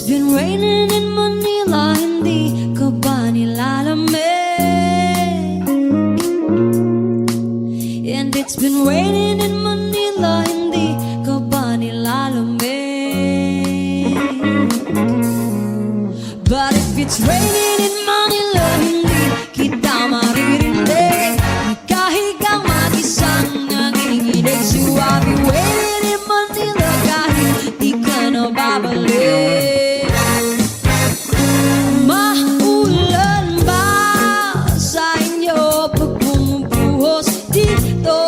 been raining in Manila, hindi ka ba nilalamig? And it's been raining in Manila, hindi ka ba nilalamig? But if it's raining in Manila, hindi kita maririnig. Nagkahigang mag-isang nanginginig. So I'll be waiting in Manila kahit di ka na babalik. Maulan ba sa inyo pag bumubuhos dito?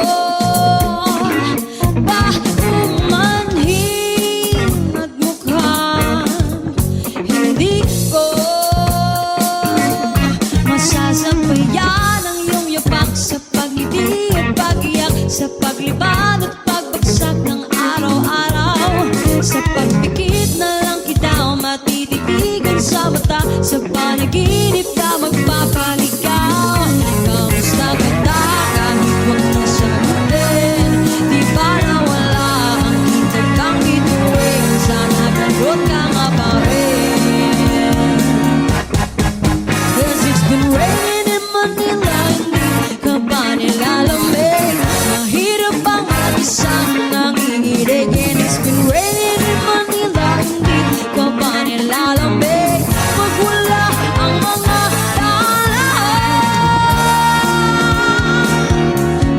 Ba umanhin at mukhang hindi ko masasabayan ang iyong yapak sa pagngiti at pag-iyak, sa paglibad at pagbagsak ng araw-araw. Sa pagpikit na lang kita matititigan sa mata, sa panaginip ka magpapaligaw. Kamusta kita kahit huwag nang sagutin? Di ba nawala ang kitag kang bituin? Sana ganun ka nga pa rin. 'Cause it's been raining in Manila, hindi ka ba nilalamig? Mahirap bang mag-isang nanginginig? And it's been raining in Manila, hindi ka ba nilalamig? Pag wala ang mga tala,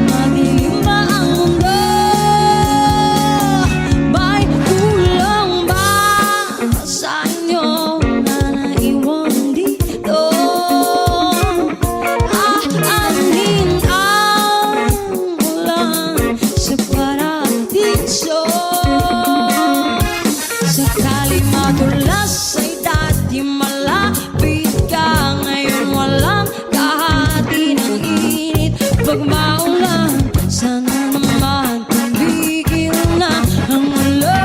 madilim ba ang mundo? May kulang ba sa inyo na naiwan dito? Aanhin ang ulan sa paradiso. Sakali madulas ay dati malapit ka, ngayon walang kahati ng init. Pag maulan, sana naman tumigil na ang ulan.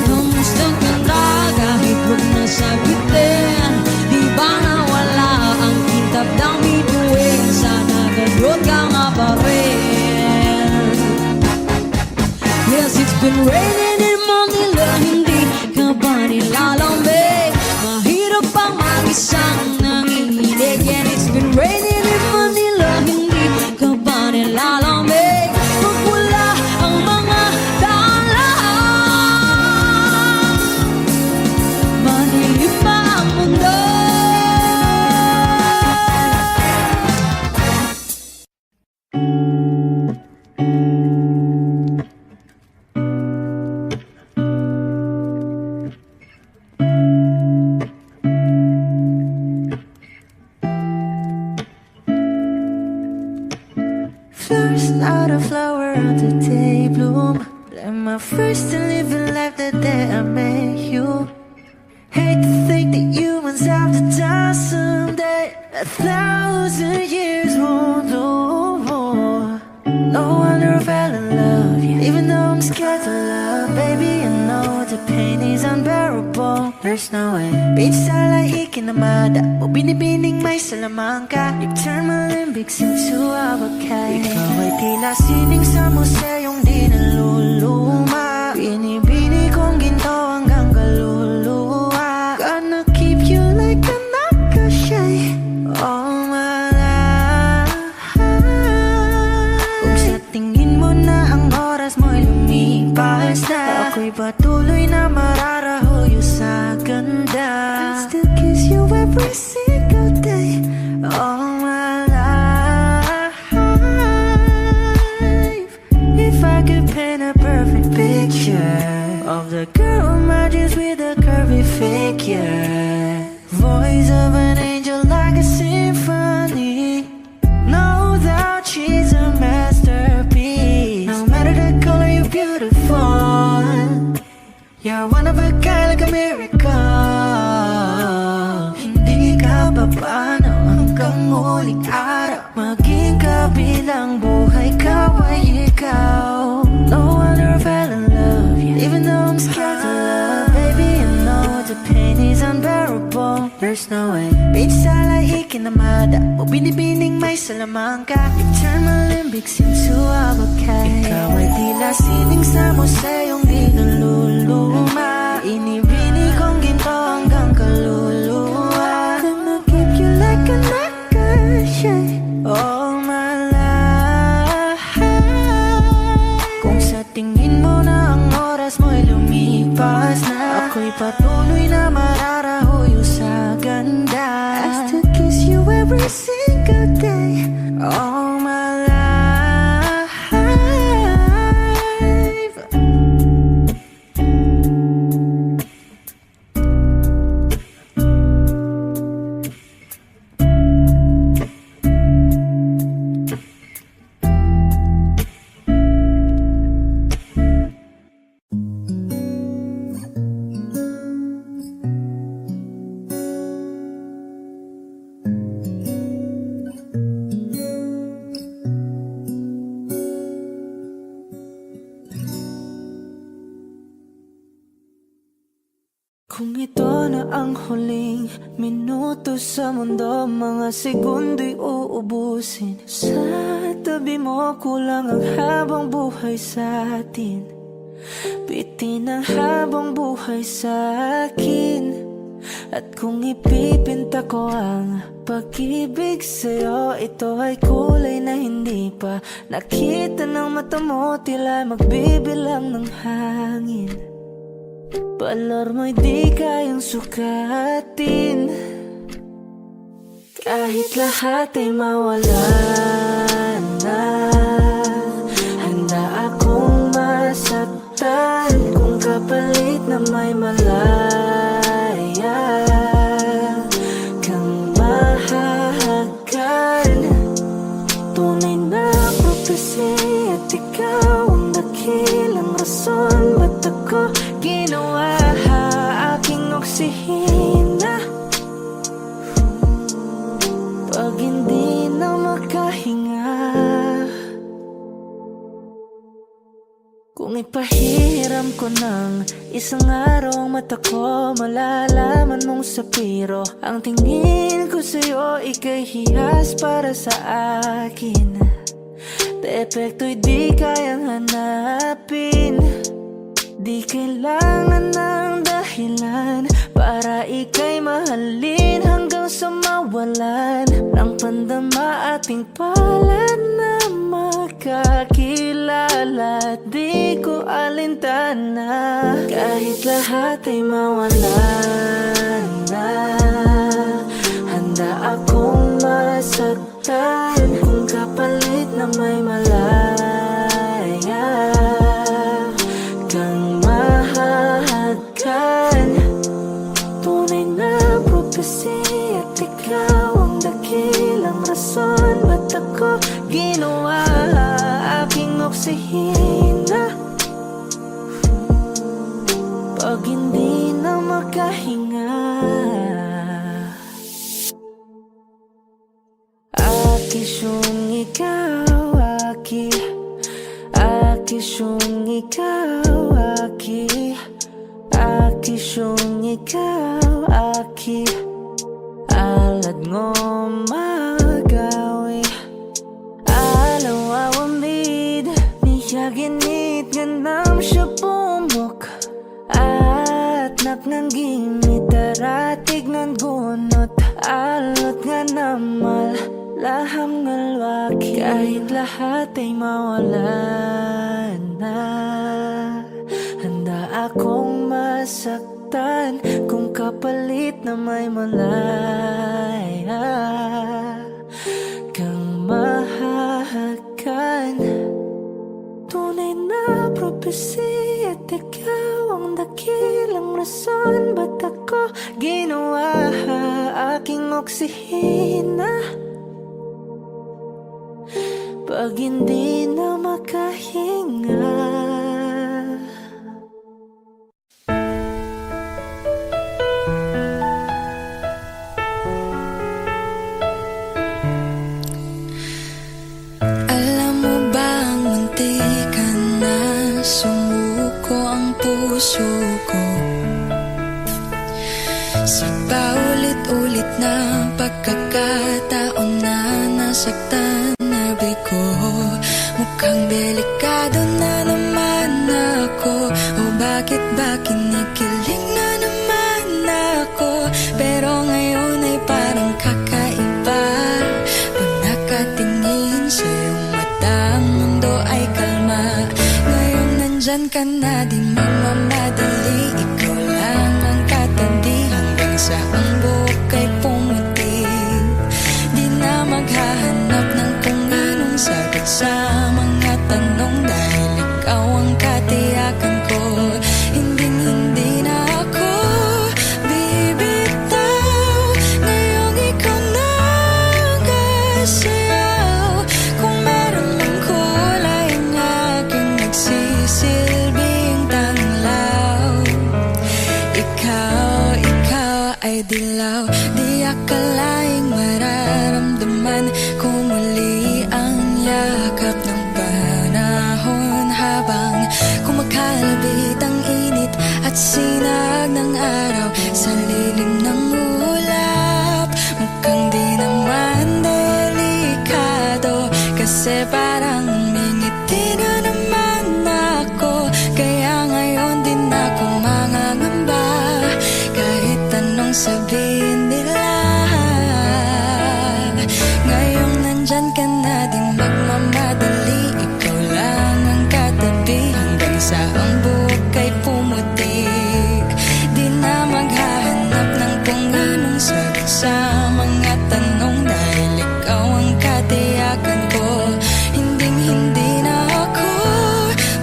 Kamusta ka na kahit huwag na sagutin? Di ba nawala ang kitab ng bituin? Sana ganun ka nga pa rin. Yes, it's been raining in Manila, hindi ka ba nilalamig? Mahirap bang mag-isang nanginginig? And it's been raining in Manila, hindi ka ba nilalamig? Pag wala ang mga tala, madilim ba ang mundo? First, not a flower on the day bloom. Like my first to living life the day I met you. Hate to think that humans have the time someday. 1,000 years won't do. No wonder I fell in love, yeah. Even though I'm scared to love, baby, I know the pain is unbearable. There's no way. Bitch, salay ikinamada mo binibining may salamangka. You turn my limbics into abakay. Ikaw ay tila sining sa museyong di naluluma. Binibini kong ginto hanggang kaluluwa. Gonna keep you like a nakashay all my life. Kung sa tingin mo na ang oras mo'y lumipas na, ako'y patuloy na mararahuyo sa ganda. I'll still kiss you every single day all my life. If I could paint a perfect picture of the girl who matches with a curvy figure, voice of an angel like a symphony, no doubt she's a masterpiece. No matter the color, you're beautiful. You're one of a kind, like a miracle. Hindi ka papaano hanggang huling araw, maging kabilang buhay ka ay ikaw. No wonder I fell in love, yeah. Even though I'm scared to love, baby, I know the pain is unbearable. There's no way. Bitch, salay ikinamada mo binibining may salamangka. You turn my limbics into abakay. Ikaw ay tila sining sa museyong di naluluma. Ay patuloy na mararahuyo sa ganda. I still kiss you every single day, all my life. Kung ito na ang huling minuto sa mundo, mga segundo'y uubusin. Sa tabi mo kulang ang habang buhay sa atin. Bitin ang habang buhay sa akin. At kung ipipinta ko ang pag-ibig sa'yo, ito ay kulay na hindi pa nakita ng mata mo, tila magbibilang ng hangin. Balor mo'y di kayang sukatin, kahit lahat ay mawala na. Handa akong masaktan kung kapalit na may malaya kang mahahagan. Tunay na prophecy at ikaw ang dakilang rason ba't ako ginawa aking oksihina. Pag hindi na makahinga, kung ipahiram ko ng isang araw ang mata ko, malalaman mong sapiro ang tingin ko sa'yo, ika'y hiyas para sa akin. Depekto'y di kayang hanapin, di kailangan ng dahilan para ika'y mahalin hanggang sa mawalan ng pandama ating palad na magkakilala. Di ko alintana kahit lahat ay mawalan na. Handa akong masaktan kung kapalit na may malaya kang mahahagan. Tunay na prophecy at ikaw ang dakilang rason ba't ako ginawa aking oksihina. Pag hindi na makahinga, akisyong ikaw, akisyong ikaw, akisyong ikaw, alad ngo magawi alaw awamid niyaginit ganam siya pumok at naknanggimit daratig ng gunot alot nga namal laham ngalwaki. Kahit lahat ay mawalan na, handa akong masaktan kung kapalit na may malaya kang mahahagan. Tunay na prophecy at ikaw ang dakilang rason ba't ako ginawa aking oksihina. Pag hindi na makahinga, alam mo bang muntikan na sumuko ang puso ko sa paulit-ulit na pagkakataon na nasaktan na ko. Mukhang delikado na naman ako, o bakit ba kinikilig na naman ako? Pero ngayon ay parang kakaiba pag nakatingin sa iyong mata, ang mundo ay kalma. Ngayong nandyan ka na, di magmamadali. Ikaw lang ang katabi hanggang sa ang buhok ay pumuti. Di na maghahanap ng kung anong sagot sa mga tanong, dahil ikaw ang katiyakan ko. Hindi na ako bibitaw. Ngayong ikaw na ang kasayaw. Kung meron mang kulay ang aking nagsisilbing tanglaw. Ikaw ay dilaw. Di akalaing mararamdaman ko muli ang yakap ng panahon, habang kumakalabit ang init at sinag ng araw sa lilim ng ulap. Mukhang di naman delikado, kasi parang umingiti na naman ako. Kaya ngayon din ako mangangamba, kahit anong sabihin nila. Ngayong nandyan ka na, di magmamadali. Ikaw lang ang katabi hanggang sa ang buhok ay pumuti. Di na maghahanap ng kung anong sagot sa mga tanong, dahil ikaw ang katiyakan ko. Hindi na ako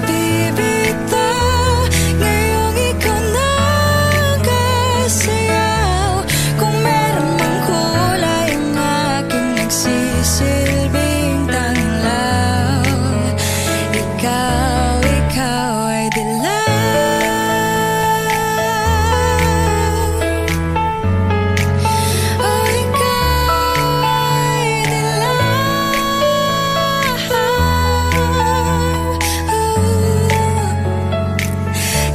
bibitaw. Ngayong ikaw na ang kasayaw. Kung meron mang kulay ang aking nagsisilbing tanglaw. Ikaw ay dilaw. Oh, ikaw ay dilaw.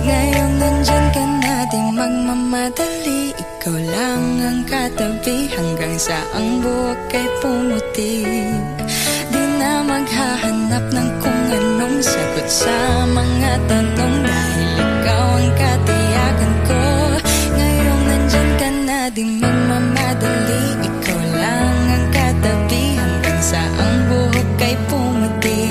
Ngayong nandyan ka na, di magmamadali. Ikaw lang ang katabi hanggang sa ang buhok ay pumuti. Di na maghahanap ng kung anong sagot sa mga tanong, dahil ikaw ang katiyakan ko. Ngayong nandyan ka na, di magmamadali. Ikaw lang ang katabi hanggang sa ang buhok ay pumuti.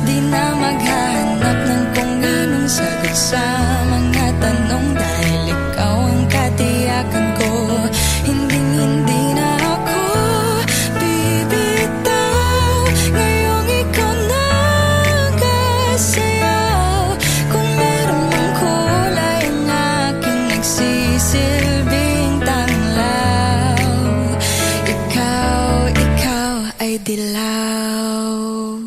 Di na maghahanap ng kung anong sagot sa mga tanong, dahil ikaw ang katiyakan ko. Hindi na ako bibitaw. Ngayong ikaw na ang kasayaw. Kung meron mang kulay ang aking nagsisilbing tanglaw. Ikaw ay dilaw.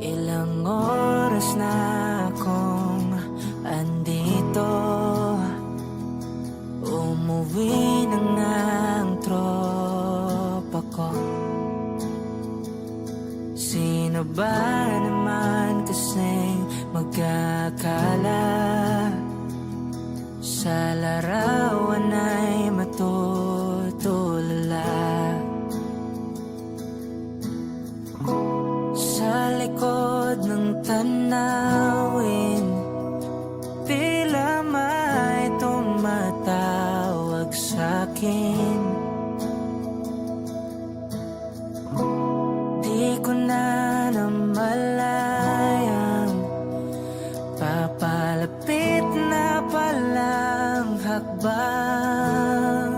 Ilang oras na akong andito, umuwi na nga ang tropa ko. Sino ba naman kasing magkakala sa larawan ay matutulala? Sa likod ng tanawin, tila may tumatawag sa'kin. Di ko na namalayang papalapit na palang hakbang.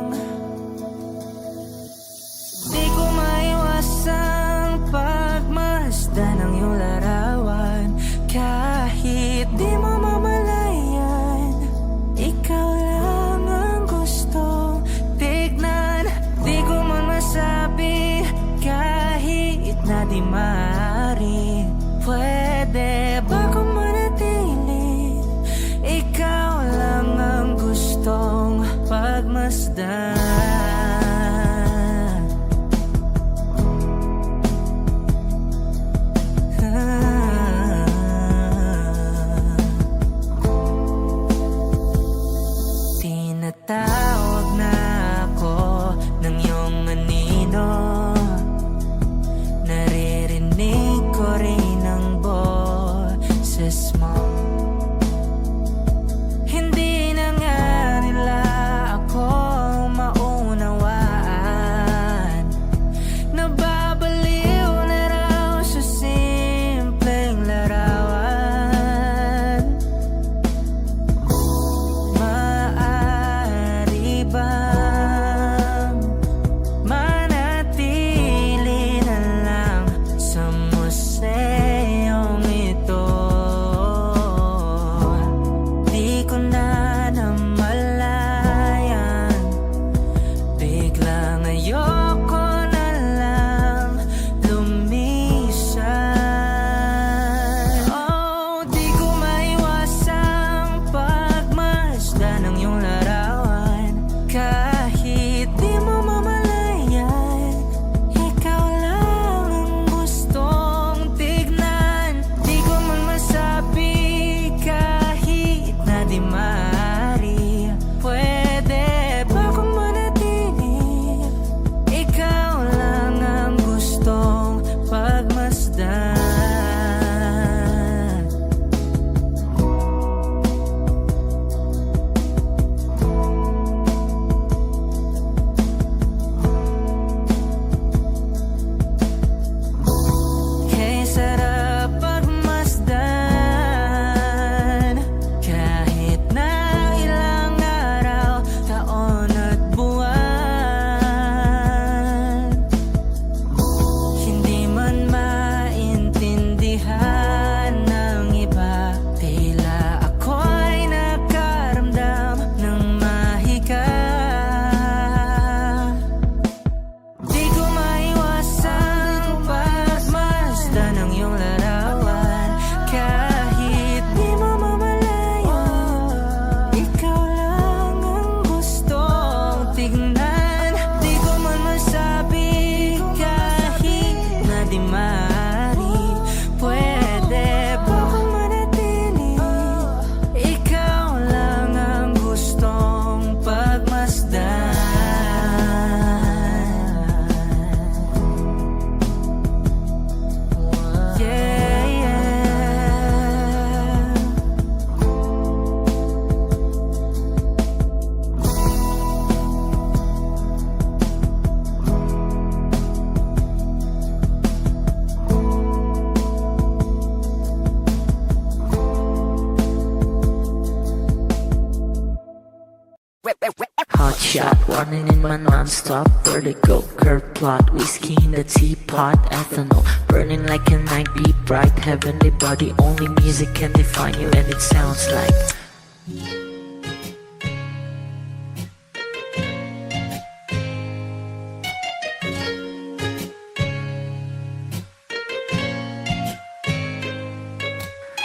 Di ko maiwasang pagmasdan ng iyong larawan, kahit di mo mamalayan. Ikaw lang ang gusto tignan. Di ko man masabi, kahit na di maaari. Pwede ba kung manatili? Ikaw lang ang gustong pag shot, running in my non-stop vertigo. Curve plot, whiskey in the teapot, ethanol burning like a night, be bright, heavenly body. Only music can define you, and it sounds like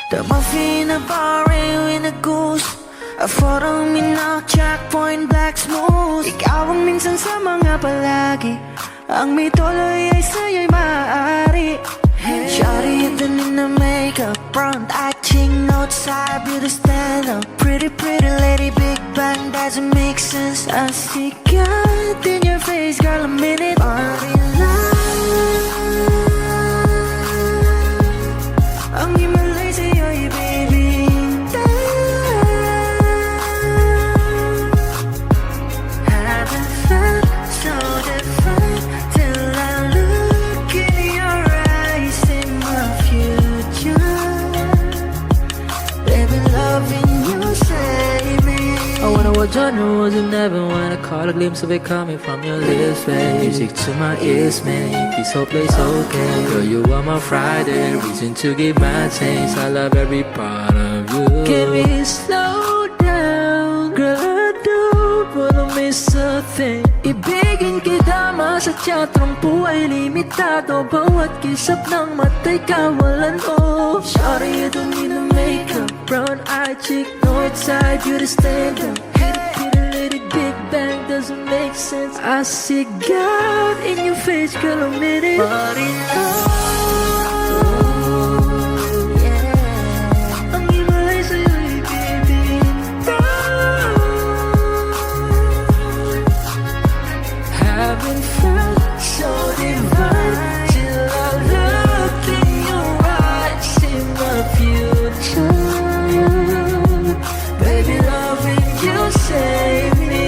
the muffin, a bar, in a goose. A photo mina, checkpoint, black smooth. Ikaw ang minsan sa mga palagi. Ang may tuloy ay sa'yo'y maaari. Shawty, ito in the makeup, front acting, outside, beauty stand up. Pretty, pretty lady, big bang, doesn't make sense. I see God in your face, girl, a minute. Party life. Ang himalay sa'yo'y baby. Haven't felt so different till I look in your eyes, in my future. Baby, loving you save me. I wonder what genre was in heaven when I caught a glimpse of it coming from your lips, babe. Music to my ears, man. This whole place okay. Girl, you are my Friday, reason to give my taste. I love every part of you. Can we slow down? Girl, I don't wanna miss a thing. Ibigin kita, masadya trangpo ay limitado. Bawat kisap ng mata'y kawalan mo. Shawty, you don't need to make up. Brown-eyed chick, north-side, you to stand up. Pretty lady, big bang, doesn't make sense. I see God in your face, girl, a minute. But enough. Ang himalay sa'yo'y baby. Haven't felt so divine till I look in your eyes, in my future. Baby, loving you save me.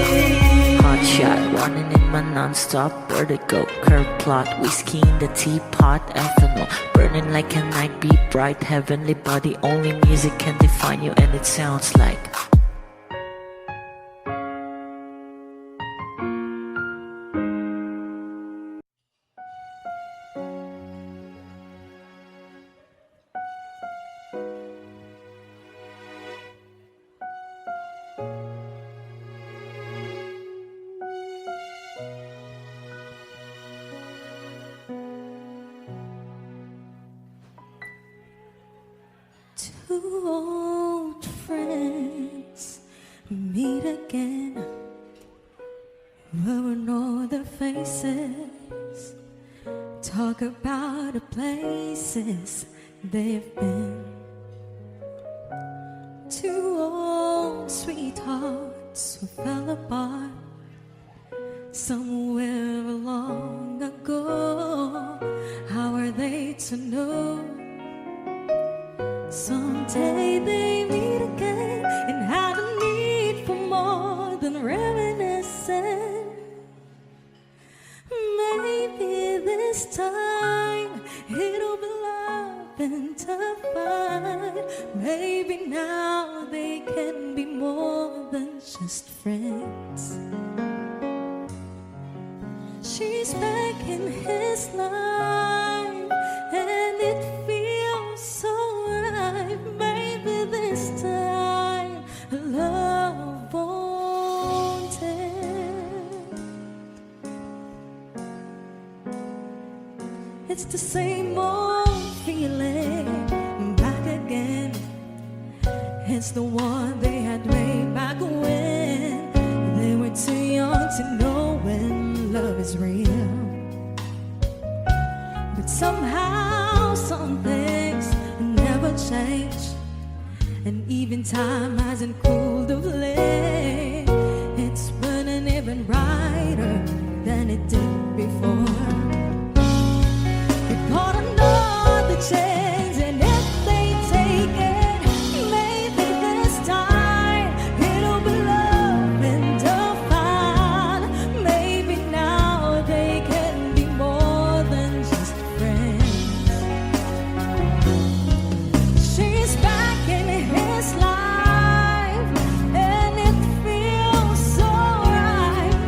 Hot shot, running in my non-stop vertigo. Curve plot, whiskey in the teapot, ethanol burning like a night, be bright, heavenly body. Only music can define you, and it sounds like two old friends meet again, rubbing all their faces, talk about the places they've been. Two old sweethearts who fell apart somewhere long ago. How are they to know? Someday they meet again and have a need for more than reminiscing. Maybe this time it'll be love and divine. Maybe now they can be more than just friends. She's back in his life and it feels so right. Maybe this time love won't end. It's the same old feeling back again. It's the one they had way back when they were too young to know when love is real. But somehow some things never change, and even time hasn't cooled of late. It's burning even brighter than it did before. We bought another chance, and if they take it, maybe this time it'll be love and divine. Maybe now they can be more than just friends. She's back in his life, and it feels so right.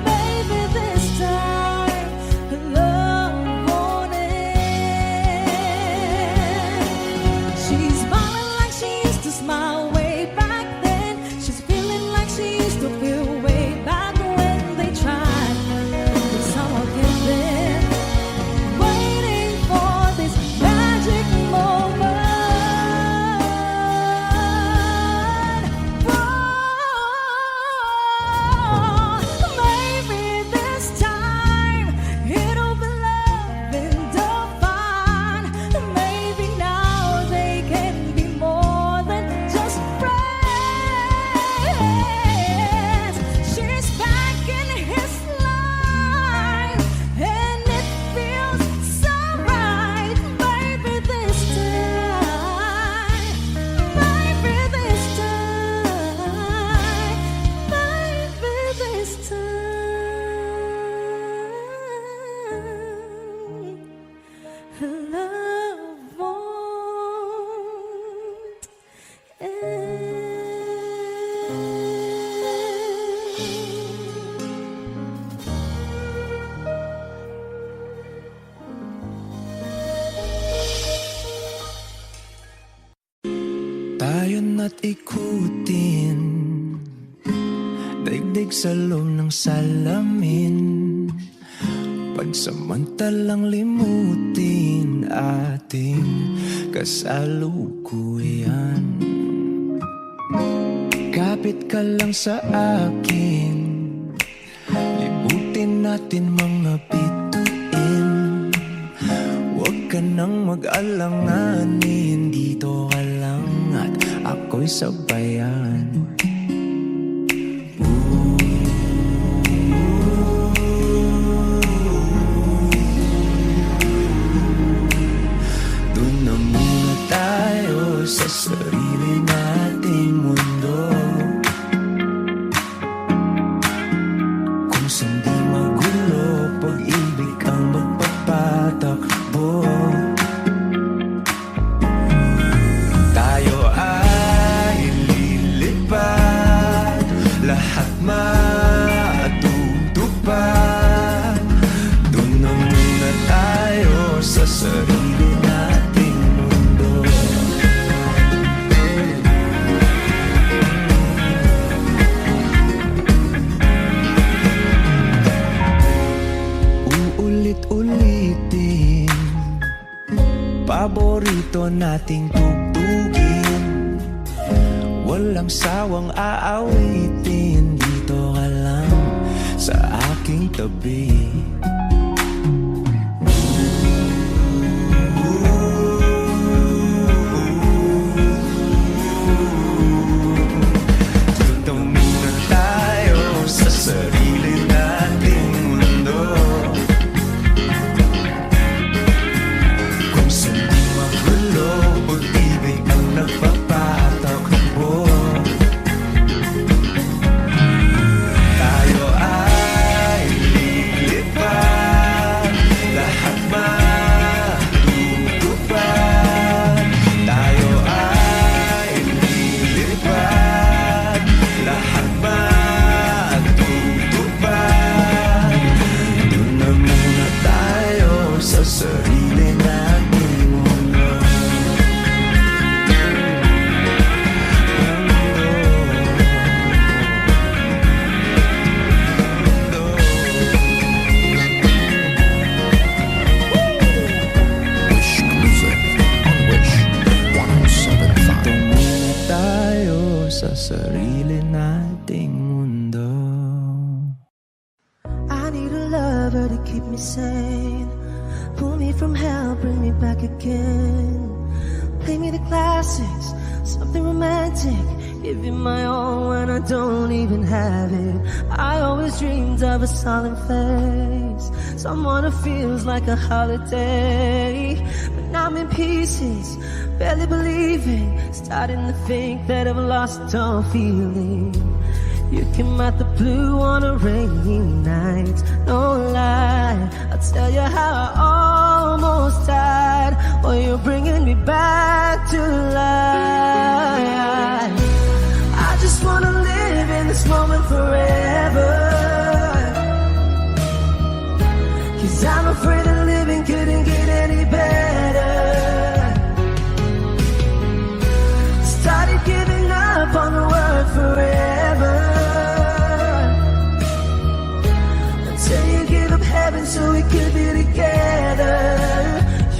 limutin, daigdig sa loob ng salamin, pagsamantalang limutin ating kasalukuyan. Kapit ka lang sa akin, libutin natin mga bituin. Huwag ka nang mag-alanganin, dito ka lang at ako'y sabayan. Doon na muna tayo sa sarili nating mundo, kung saan di magulo, pag-ibig ang magpapatakbo. Tayo ay lilipad, lahat matutupad. Doon na muna tayo sa sarili nating mundo. Uulit-ulitin, paborito nating tugtugin, walang sawang aawitin, dito ka lang sa aking tabi. Dito muna tayo sa sarili nating mundo, kung saan di magulo, pag-ibig ang nagpapatakbo. Tayo ay lilipad, lahat matutupad. Tayo ay lilipad, lahat matutupad. Doon na muna tayo sa sarili nating mundo. Wish Music on Wish 107.5. Dito muna tayo sa sarili nating mundo. I need a lover to keep me sane, pull me from hell, bring me back again. Play me the classics, something romantic, give you my all when I don't even have it. I always dreamed of a solemn face, someone who feels like a holiday. But now I'm in pieces, barely believing, starting to think that I've lost all feeling. You came out the blue on a rainy night, no lie, I'll tell you how I almost died. Well, you're bringing me back to life. I just wanna live in this moment forever, 'cause I'm afraid that living couldn't get any better. Started giving up on the word forever, until you give up heaven so we could be together.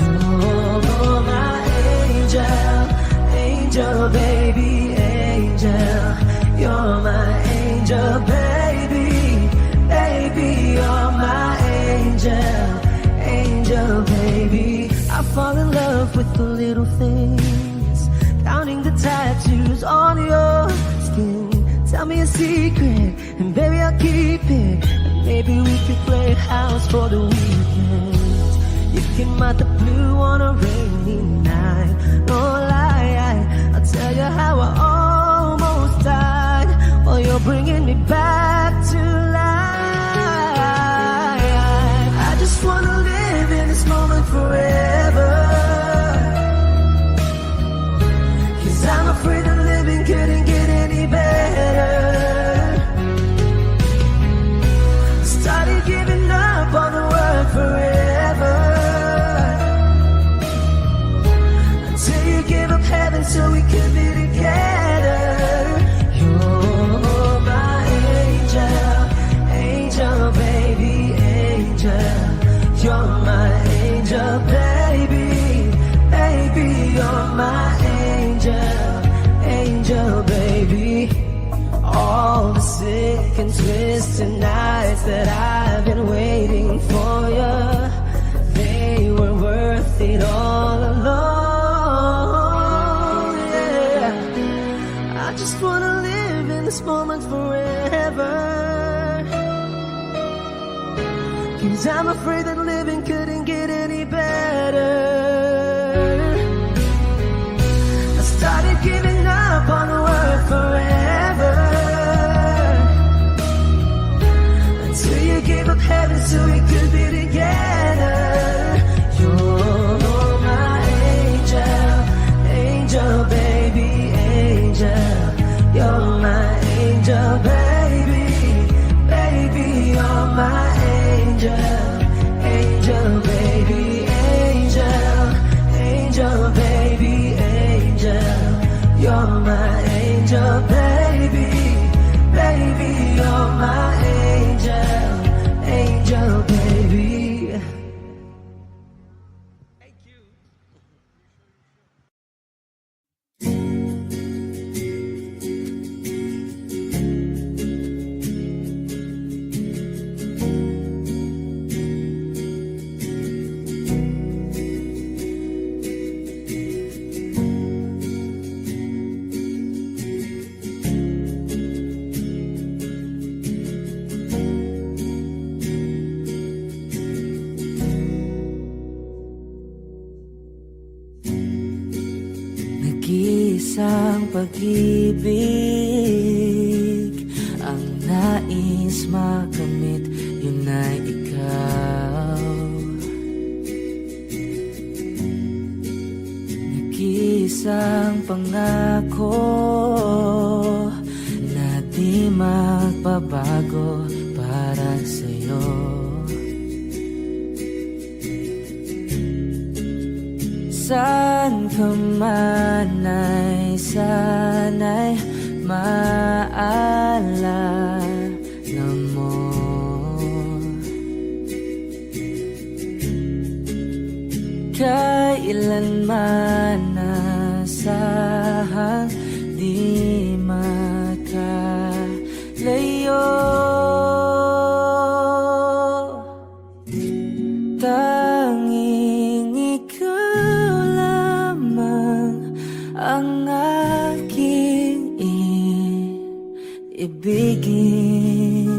You're my angel, angel baby, angel. You're my angel baby, baby. You're my angel, angel baby. I fall in love with the little things, counting the tattoos on your skin. Tell me a secret, and baby I'll keep it. And maybe we could play house for the weekend. You came out the blue on a rainy night, no lie, I'll tell you how I almost died. Oh, you're bringing me back to life. I just wanna live in this moment forever, 'cause I'm afraid that living couldn't get any better. Started giving up on the word forever, until you give up heaven so we could be together. and twisted nights that I've been waiting for you. They were worth it all along. Yeah, I just wanna live in this moment forever. 'Cause I'm afraid that living couldn't get any better. I started giving up on the word forever, until you gave up heaven so we could be together. You're my angel, angel baby, angel. You're my angel baby, baby, you're my angel, angel baby, angel, angel baby, angel. You're my angel baby, baby, you're my angel, angel baby. Nag-iisang pag-ibig ang nais makamit, yun ay ikaw. Nag-iisang pangako na di magbabago para sa'yo. Saan ka man ay sana'y maalala mo. Kailanman nasahang di makalayo. Tanging ikaw lamang ang aking ibigin.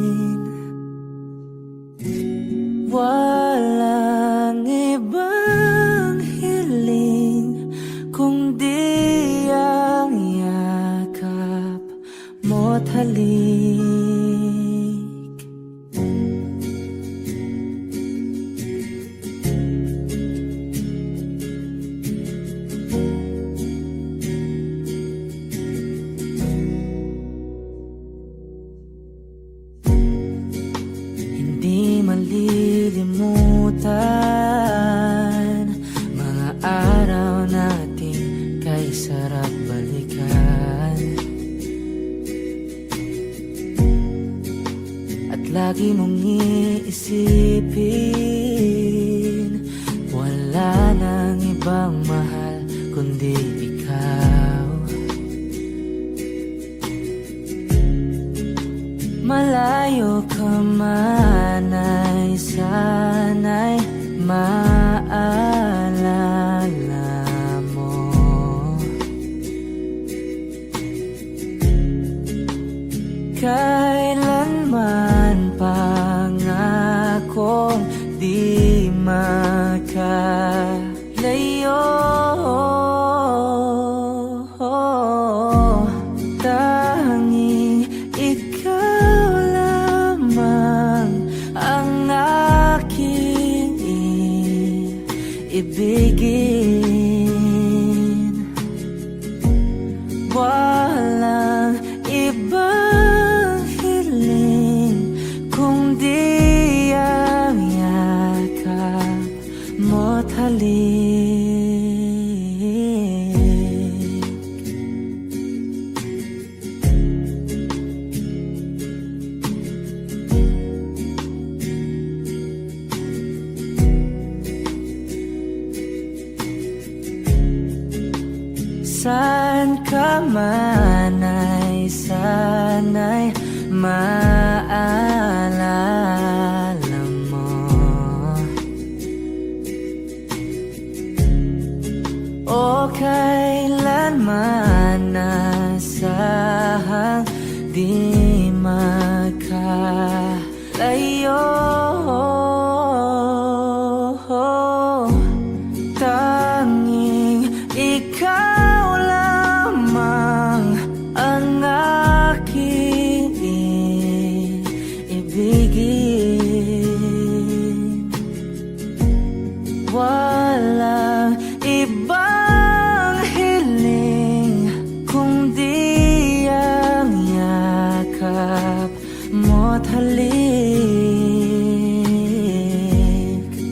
Walang ibang hiling kundi ang yakap mo't halik. Hindi malilimutan mga araw natin kay sarap balikan. At lagi mong iisipin, wala nang ibang mahal kundi ikaw. Malayo ka man ay sana'y maalala mo. Kailanman pangakong di makalayo. Tanging ikaw lamang ang aking ibigin. Walang ibang hiling kundi ang yakap mo't halik. Saan ka man ay sana'y di magkalayo. Tanging ikaw lamang ang aking ibigin. Walang ibang hiling kundi ang yakap mo't halik.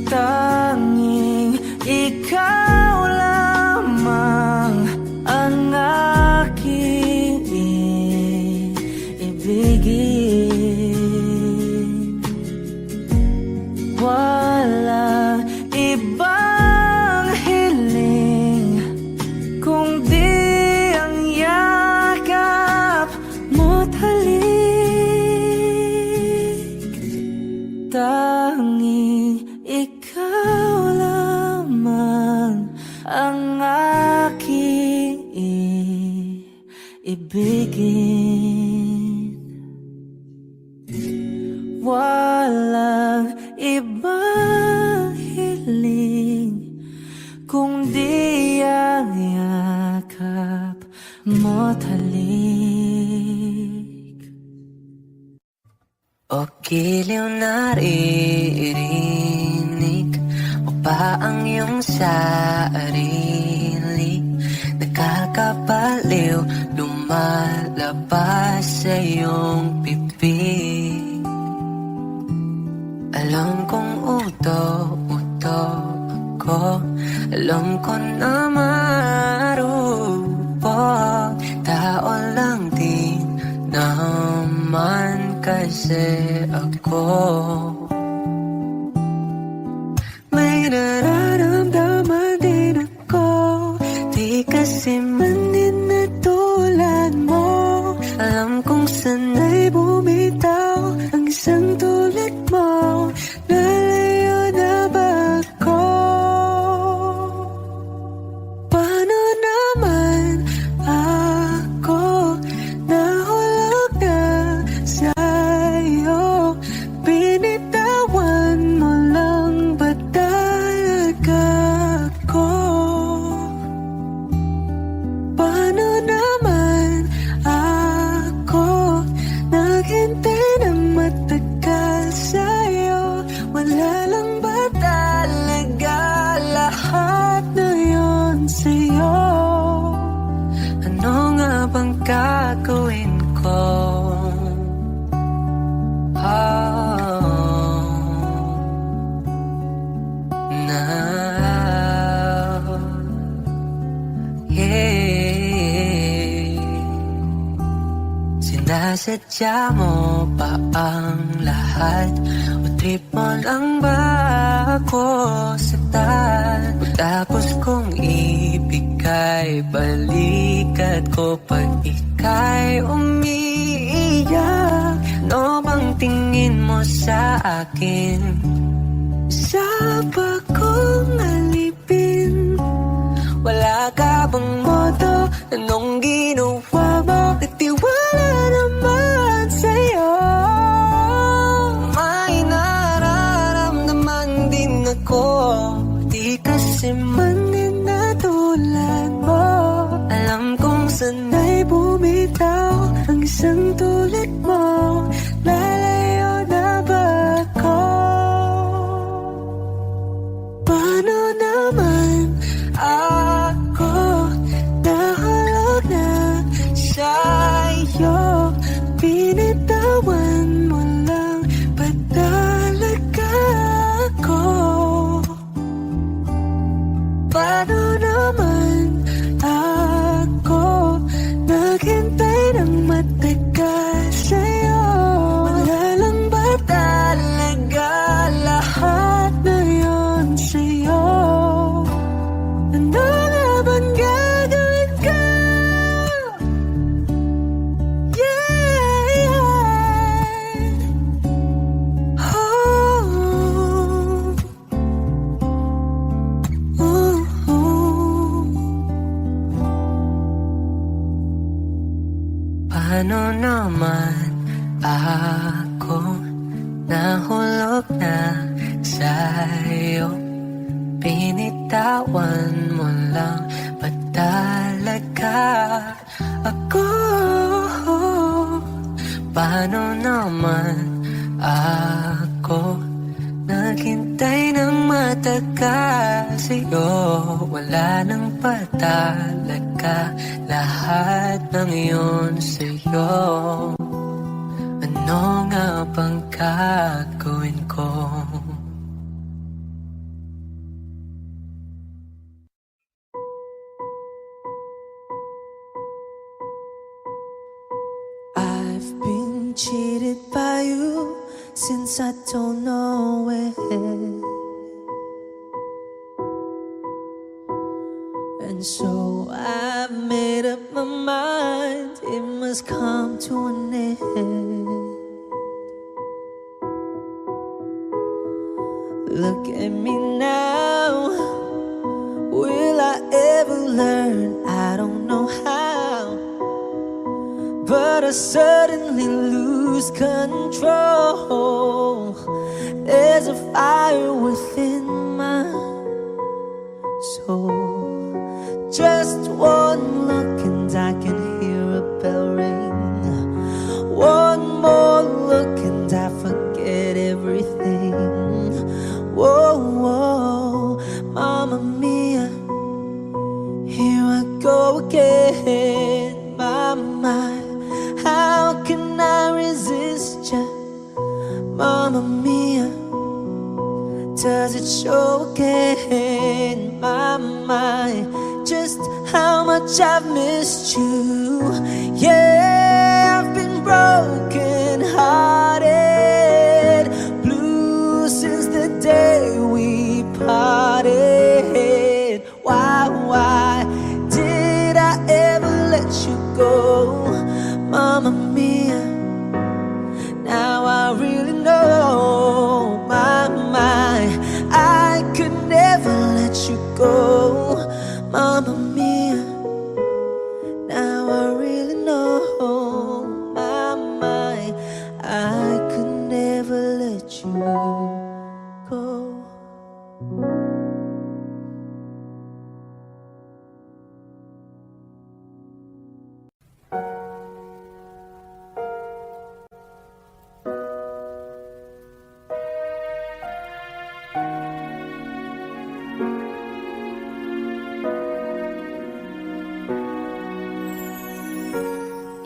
Tanging ikaw lamang ang aking ibigin. Walang ibang hiling kundi ang yakap mo't halik. Tanging ikaw lamang ang aking ibigin. Walang ibang hiling kundi ang yakap mo't halik. O giliw naririnig mo ba ang iyong sarili? Nakakabaliw, lumalabas sa iyong bibig. Alam kong uto-uto ako, alam ko na marupok. Tao lang din naman kasi ako. May nararamdaman din ako, di kasi man din na tulad mo. Alam kong sanay bumitaw ang isang tulad mo. Lalayo na ba ako? Paano naman ako nahulog na sa'yo? Binitawan mo lang ba talaga ako? Paano naman ako naghintay ng matagal sa'yo? Wala lang ba talaga lahat na yun sa'yo? Ano nga bang gagawin ko? Now, yeah. Sinasadya mo ba ang lahat? O trip mo lang ba ako saktan? O tapos kong ibigay balikat ko pag ika'y umiiyak? Ano bang tingin mo sa akin? Sa bagong alipin, wala ka bang modo? Anong ginawa mo? Nagtiwala naman sa'yo. May nararamdaman din ako, di kasi man din na tulad mo. Alam kong sanay bumitaw ang isang tulad mo. Lalayo na ba ako? Paano naman ako nahulog na sa'yo? Binitawan mo lang ba talaga ako? Paano naman ako naghintay ng matagal sa'yo? Wala lang ba talaga lahat na yun sa'yo? Ano nga bang gagawin ko? Yeah, yeah. Paano naman ako nahulog na sa'yo? Pinitawan mo lang ba talaga ako? Paano naman ako naghintay ng matagal sa'yo? Wala nang patalaga, lahat ng iyon sa'yo. Ano nga bang gagawin ko? I've been cheated by you since I don't know when. And so I've made up my mind, it must come to an end. Look at me now, will I ever learn? I don't know how, but I suddenly lose control. There's a fire within my soul. Just one look and I can hear a bell ring. One more look and I forget everything. Whoa, whoa, Mamma Mia, here I go again. My, how can I resist ya? Mamma Mia, does it show again? My, just how much I've missed you. Yeah, I've been broken hearted, blue since the day we parted. Why did I ever let you go? Mamma Mia, now I really know. My, I could never let you go. Mamma Mia, now I really know. My, I could never let you go.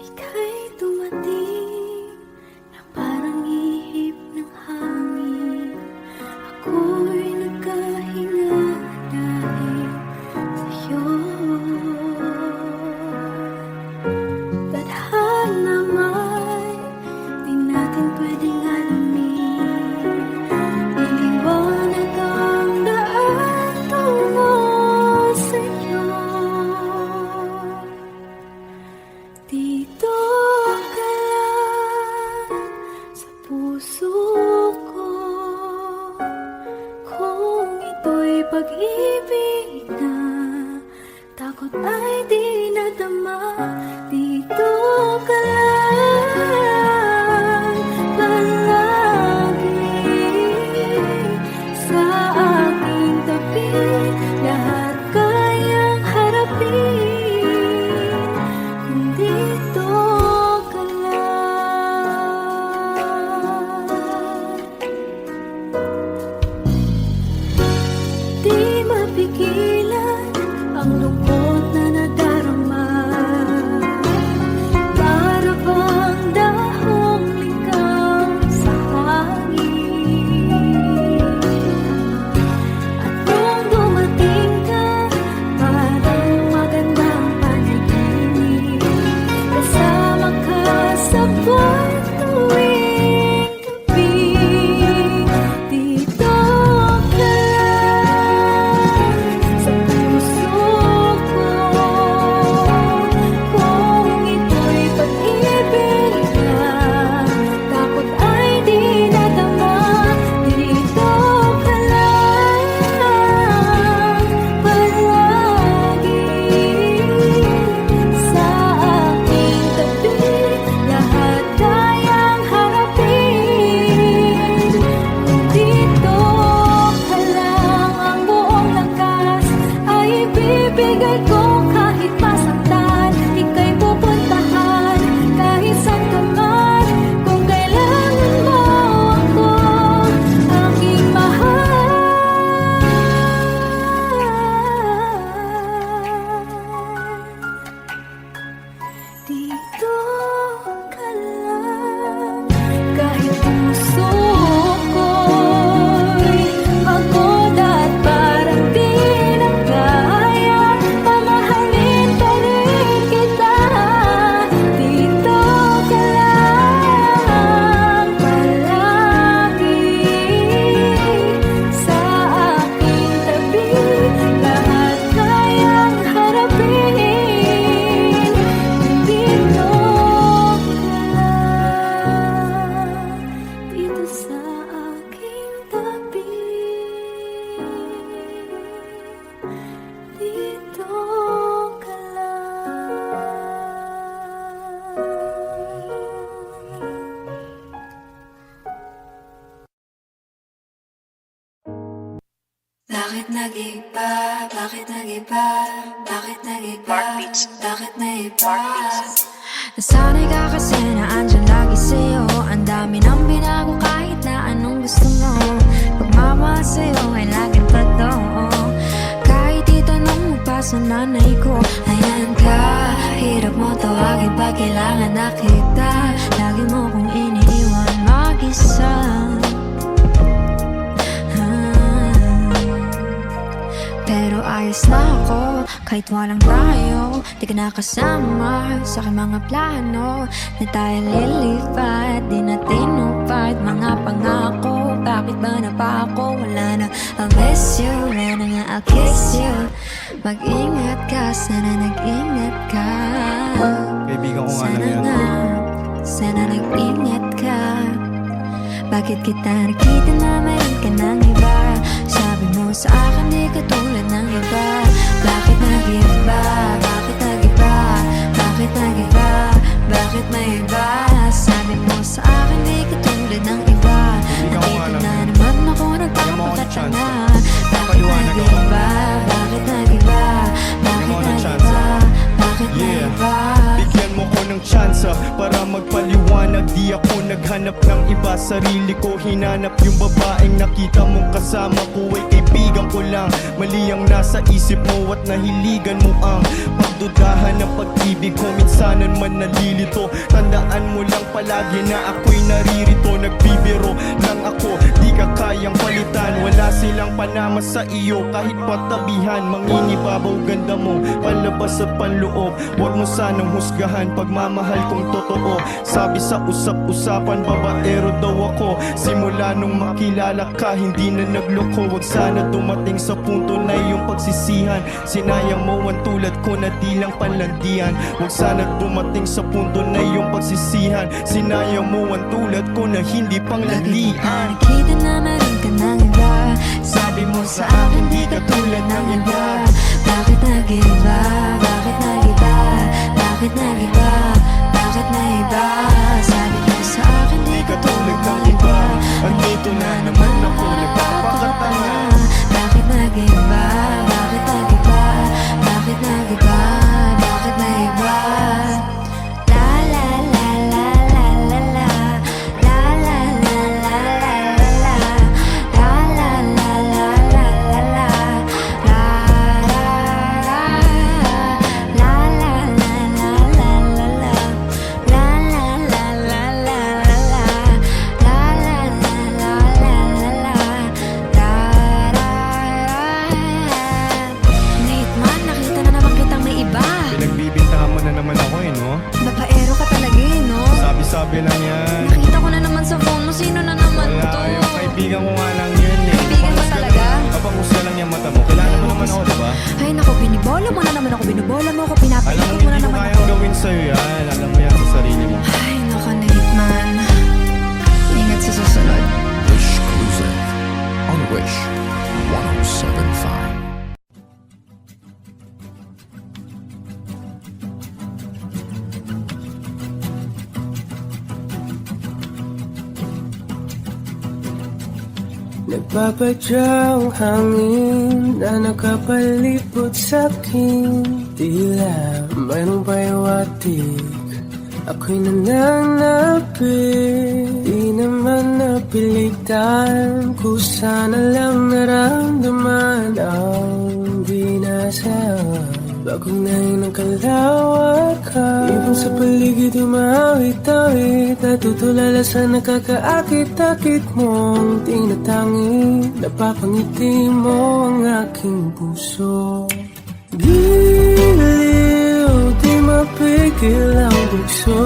Ika'y dumating na parang ihip ng hangin. Ako'y nagkahinga dahil sa'yo. Tadhana may di natin pwedeng alamin. Iliwanag ang daan tungo sa'yo. Dito ka lang sa puso ko. Kung ito'y pag-ibig na, takot ay di nadama. Dito ka lang palagi sa aking tabi. Lahat kayang harapin kung dito ka lang. Di mapigilan ang lungkot na nadarama. Para bang dahong ligaw sa hangin. At nung dumating ka, parang magandang panaginip. Kasama ka sa buwan tuwing gabi. Dito ka lang sa puso ko. Kung ito'y pag-ibig na, takot ay di nadama. Dito ka lang palagi sa aking tabi. Bakit nag-iba? Bakit nag-iba? Bakit nag-iba? Bakit nag-iba? Nasanay ka kasi na andyan lagi sa'yo. Ang dami nang binago kahit na anong gusto mo. Pagmamahal sa'yo ay laging totoo. Kahit itanong mo pa sa nanay ko, ayan ka, hirap mo tawagin pag kailangan na kita. Lagi mo kong iniiwan mag-isa. Pero ayos na ako, kahit walang tayo. Di ka nakasama sa aking mga plano. Na tayo lilipat, di na tinupad mga pangako. Bakit ba na pa ako? Wala na, I'll miss you. Wala na nga, I'll kiss you. Mag-ingat ka, sana nag-ingat ka. Kaibigan ko nga Sana lang yan. nga, sana nag-ingat ka. Bakit kita nakita na mayroon ka ng iba? Sabi mo sa akin di ka tulad ng iba. Bakit nag-iba? Bakit nag-iba? Bakit nag-iba? Bakit may iba? Sabi mo sa akin di ka tulad ng iba. Nakita na naman ako nagpapakatanga. Bakit nag-iba? Bakit nag-iba? Bakit nag-iba? Bakit nag-iba? Bigyan mo ko ng tsansa para magpaliwanag. Di ako naghanap ng iba, sarili ko hinanap. Yung babaeng nakita mong kasama ko ay kaibigan ko lang. Mali ang nasa isip mo at nahiligan mo ang pagdudahan ng pag-ibig ko. Minsanan man nalilito, tandaan mo lang palagi na ako'y naririto. Nagbibiro lang ako, di ka kayang palitan. Wala silang panama sa iyo kahit patabihan. Manginibabaw ganda mo, palabas at panloob. Huwag mo sanang husgahan pagmamahal kong totoo. Sabi sa usap-usapan, babaero daw ako. Simula nung makilala ka, hindi na nagloko. Huwag sana dumating sa punto na iyong pagsisihan. Sinayang mo ang tulad ko na di lang panlandian. Huwag sana dumating sa punto na iyong pagsisihan. Sinayang mo ang tulad ko na hindi panglalian. Nakita na meron ka ng iba. Sabi mo sa akin di ka tulad ng iba. Bakit nag-iba? Bakit nag-iba? Bakit nag-iba? Bakit nag-iba? Sabi mo sa akin di ka tulad ng iba. Andito na naman ako nagpapakatanga. Bakit nag-iba? Bakit nag-iba? Bakit nag-iba? Bakit nag-iba? La la la la la la la. La la la la la la la. La la la la la la la. La la la la la la la la. La la la la la la la. La la la la la la la. Nate man, nakita na naman kitang may iba. Pinagbibintangan mo na naman ako no? Babaero ka talaga no? Sabi-sabi lang yan. Nakita ko na naman sa phone mo, sino na naman Wala, to? yung kaibigan ko nga lang yun eh. Kaibigan ba talaga? Kapangusga lang yung mata mo. Kilala mo naman ako, diba? Ay naku, binibola mo na naman ako, binibola mo ako, Alam mo, pinapikot mo hindi na ko naman kayang ako. gawin sa'yo yan. Alam mo yan sa sarili mo. Ay naku, Nate man. Ingat sa susunod. Wish Exclusive on Wish 1075. Nagpapadyang hangin na nakapalipot sa'kin. Tila mayroong payawatig, ako'y nananapit. Di naman napilitan, kusa na lang naramdaman ang binasa. Bagong nahin ang kalawakan, ibang sa paligid umawit-awit. Natutulala sa nakakaakit-akit mong tinatangi. Napapangiti mo ang aking puso. Giliw, di mapigil ang bugso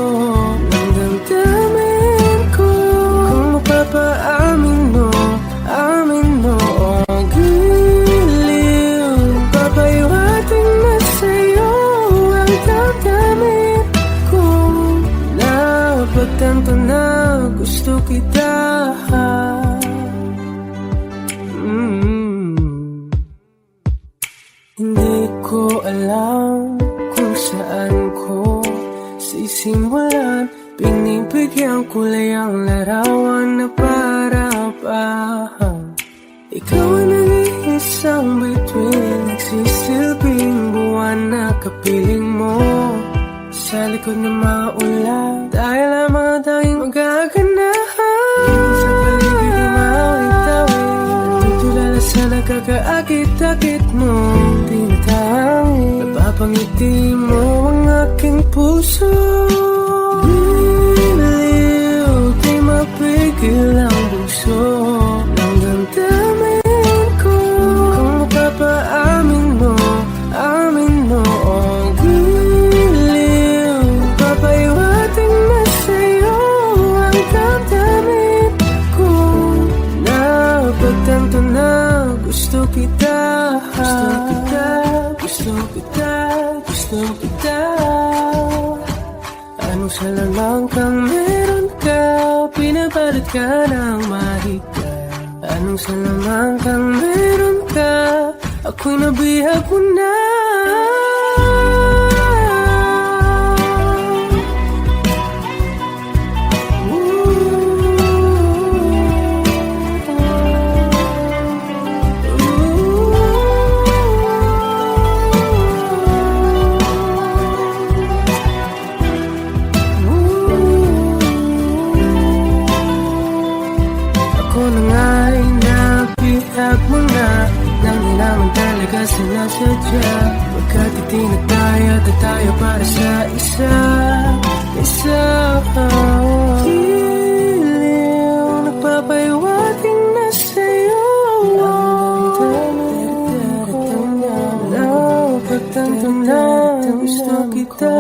ng damdamin ko. Kung mapapaamin mo, amin mo. Giliw, papayawating na sa'yo ang damdamin ko. Napagtanto na gusto kita. Hindi ko alam kung saan ko sisimulan. Pinibigyan kulay ang larawan na para ba ikaw ang nag-iisa. isang bituin, nagsisilbing buwan na kapiling mo sa likod ng maulan. Dahil lamang tayong magaganahan sa paligid ng mawit-tawid, nagtutulala sa nakakaakit-akit mo. Tinatangin, napapangiti mo ang aking puso. Biniw, di mapigil ang bugso ng damdamin ko. Kung mapapaamin mo, amin mo ang giliw. Papaiwating na sa'yo ang damdamin ko. Napagtanto na gusto kita, gusto kita, gusto kita, gusto kita. Anong salamang kang meron ka, pinapalit ka ng mahika. Anong salamang kang meron ka, ako'y nabihag mo na. Ako na nga'y nabihag mo na, nang di naman talaga sinasadya. Pagkat itinatayat at tayo para sa isa. Giliw, nagpapaiwating na sa'yo ang damdamin ko. Napagtanto na gusto kita.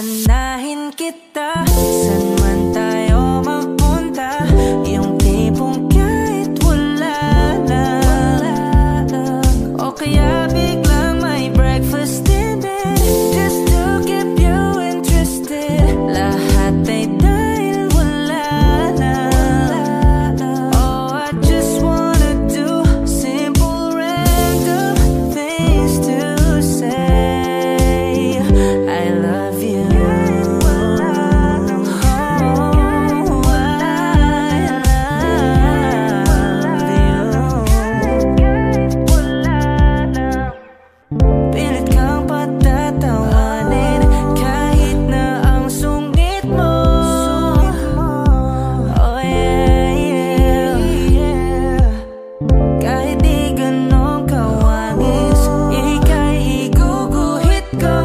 Haharanahin kita saan man tayo magpunta. Yung tipong kahit wala lang, o kaya biglang may breakfast in bed, just to keep you interested. Lahat ay dahil wala lang. Oh, I just wanna do simple random things to say I love you. Pilit kang patatawanin kahit na ang sungit mo. Oh yeah, yeah. Kahit di ganong kawangis, ika'y iguguhit ko.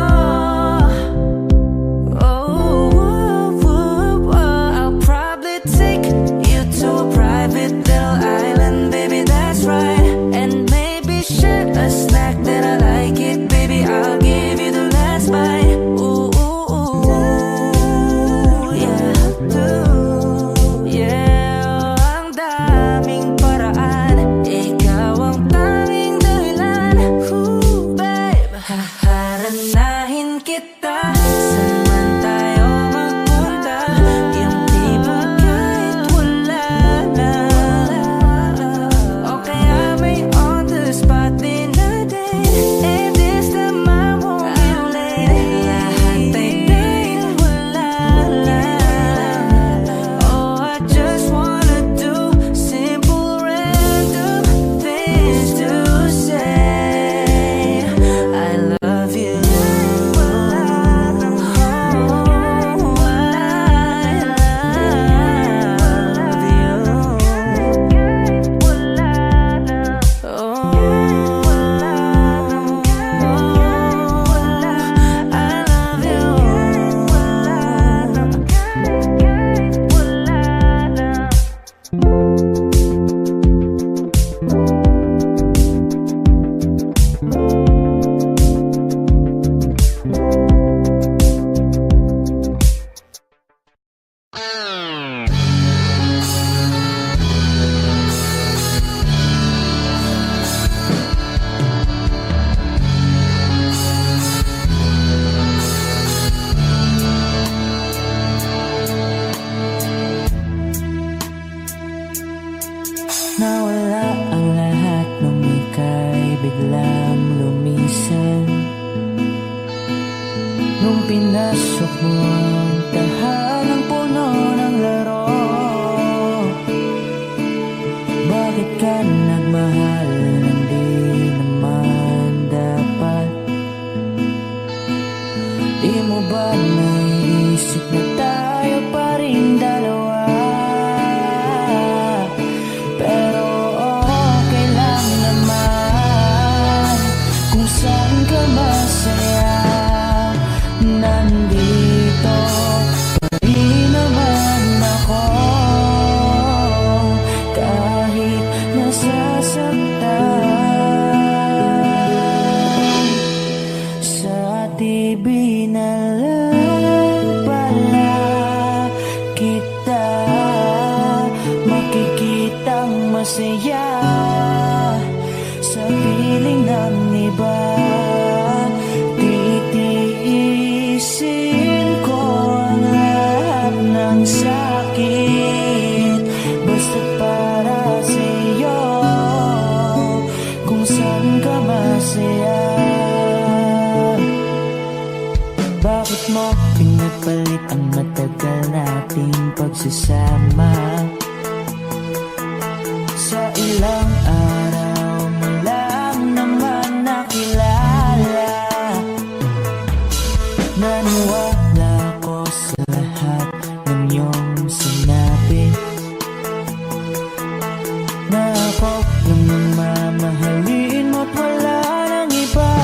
I'll probably take you to a private little island, baby, that's right. And maybe share a snack that I like it, baby, I'll give you the last bite. Ooh, yeah. Yeah, ang daming paraan, ikaw ang tanging dahilan. Ooh, babe, haharanahin kita saan man tayo magpunta. Yung tipong kahit wala lang, o kaya may on the spot din na date. And this time I won't be late. Lahat ay dahil wala lang. Oh, I just wanna do simple random things to say I love you. Nawala ang lahat nung ika'y biglang lumisan. Nung pinasok mo ang tahanang puno ng laro, bakit ka nagmahal nang di naman dapat? Di mo ba naisip na tayo pa rin dalawa? Pero okay lang naman kung saan ka masaya. Nandito pa rin naman ako, kahit nasasaktan. Sa TV na lang pala kita makikitang masaya sa piling ng iba. Titiisin ko ang lahat ng sakit basta para sa'yo, kung saan ka masaya. Bakit mo pinapalit ang matagal nating pagsasama? Sa ilang araw mo lang naman nakilala. Naniwala ko sa lahat ng iyong sinabi, na ako lang ang mamahalin mo't wala nang iba.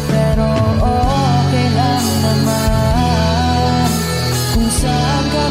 Pero okay lang naman kung saan ka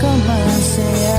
ka masaya.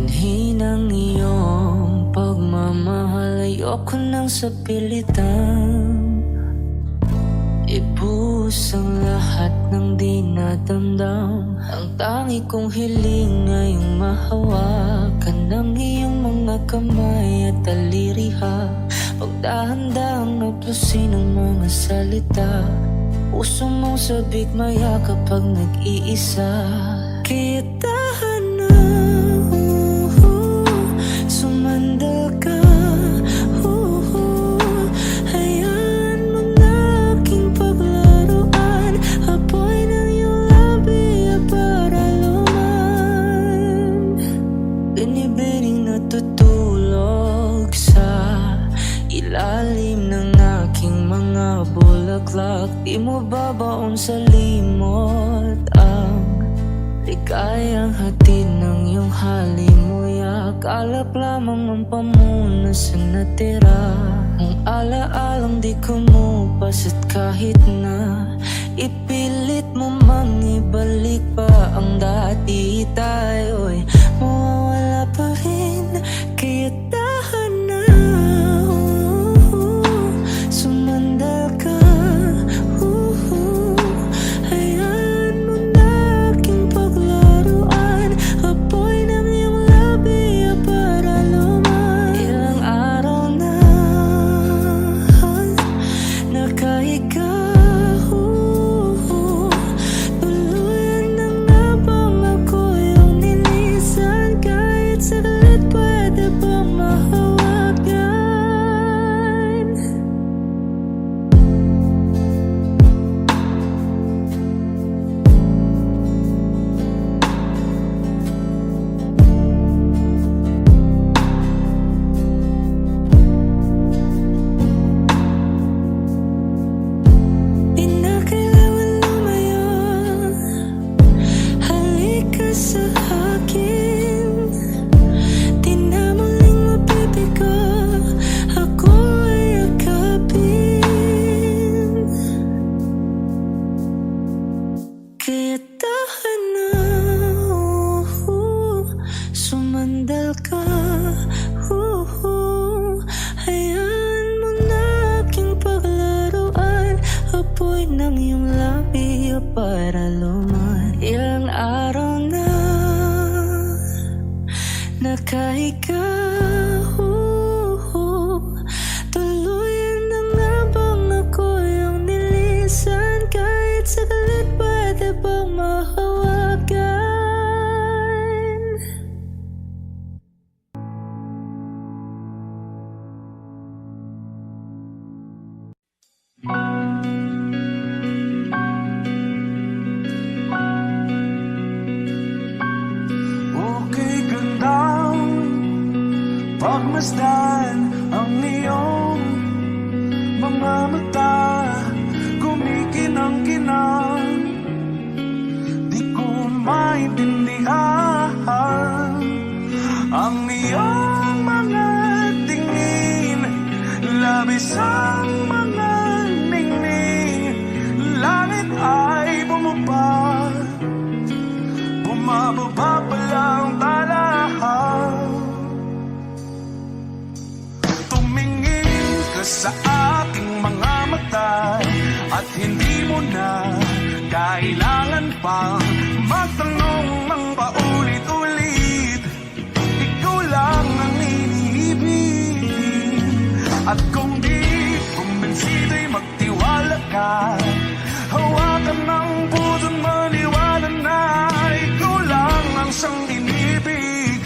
Sanhi ng iyong pagmamahal, ayoko nang sa pilitan. Ibuhos ang lahat ng di nadamdam. Ang tangi kong hiling ngayong mahawakan ng iyong mga kamay at taliriha. Pagdahan-dahang naplusin ang mga salita. Puso mong sabik maya kapag nag-iisa. Kaya tahan na, sumandal ka. Hayaan mo na aking paglaruan. Apoy ng iyong labi para luman. Binibining natutulog sa ilalim ng aking mga bulaklak. Di mo babaon sa limot ang ligayang hatid ng iyong halimuyak. Alap lamang ang pamuna sa natira. Ang alaalang di kumupas at kahit na ipilit mo mang ibalik pa ang dati, tayo'y mawawala pa rin. Kaya tahan na, sumandal ka. Hayaan mo na aking paglaruan. Apoy ng iyong labi para luman. Ilang araw na nakahiga, tuluyan na nga bang ako yung nilisan? Kahit saglit pwede bang mahawagan? Di na kailangan lumayo, halika sa akin. Di na muling mabibigo, ako ay yakapin. Kaya tahan na, sumandal ka. Hayaan mo na aking paglaruan. Apoy ng iyong labi para luman. Ilang araw na nakahiga, tuluyan na nga bang ako yung nilisan? Kahit saglit pwede bang mahawagan? Okay, gandang pagmasdan ang iyong mga mata. Kumikinang-kinang, di ko maintindihan ang iyong mga tingin. Labis ang mga ningning. Langit ay bumaba, bumababa pa lang talahaw. Tumingin ka sa aking mga mata at hindi mo na kailangan pang magtanong ng paulit-ulit. Ikaw lang ang iniibig. At kung di kumbinsido'y magtiwala ka. Hawakan ng puso't maniwala na ikaw lang ang siyang inibig.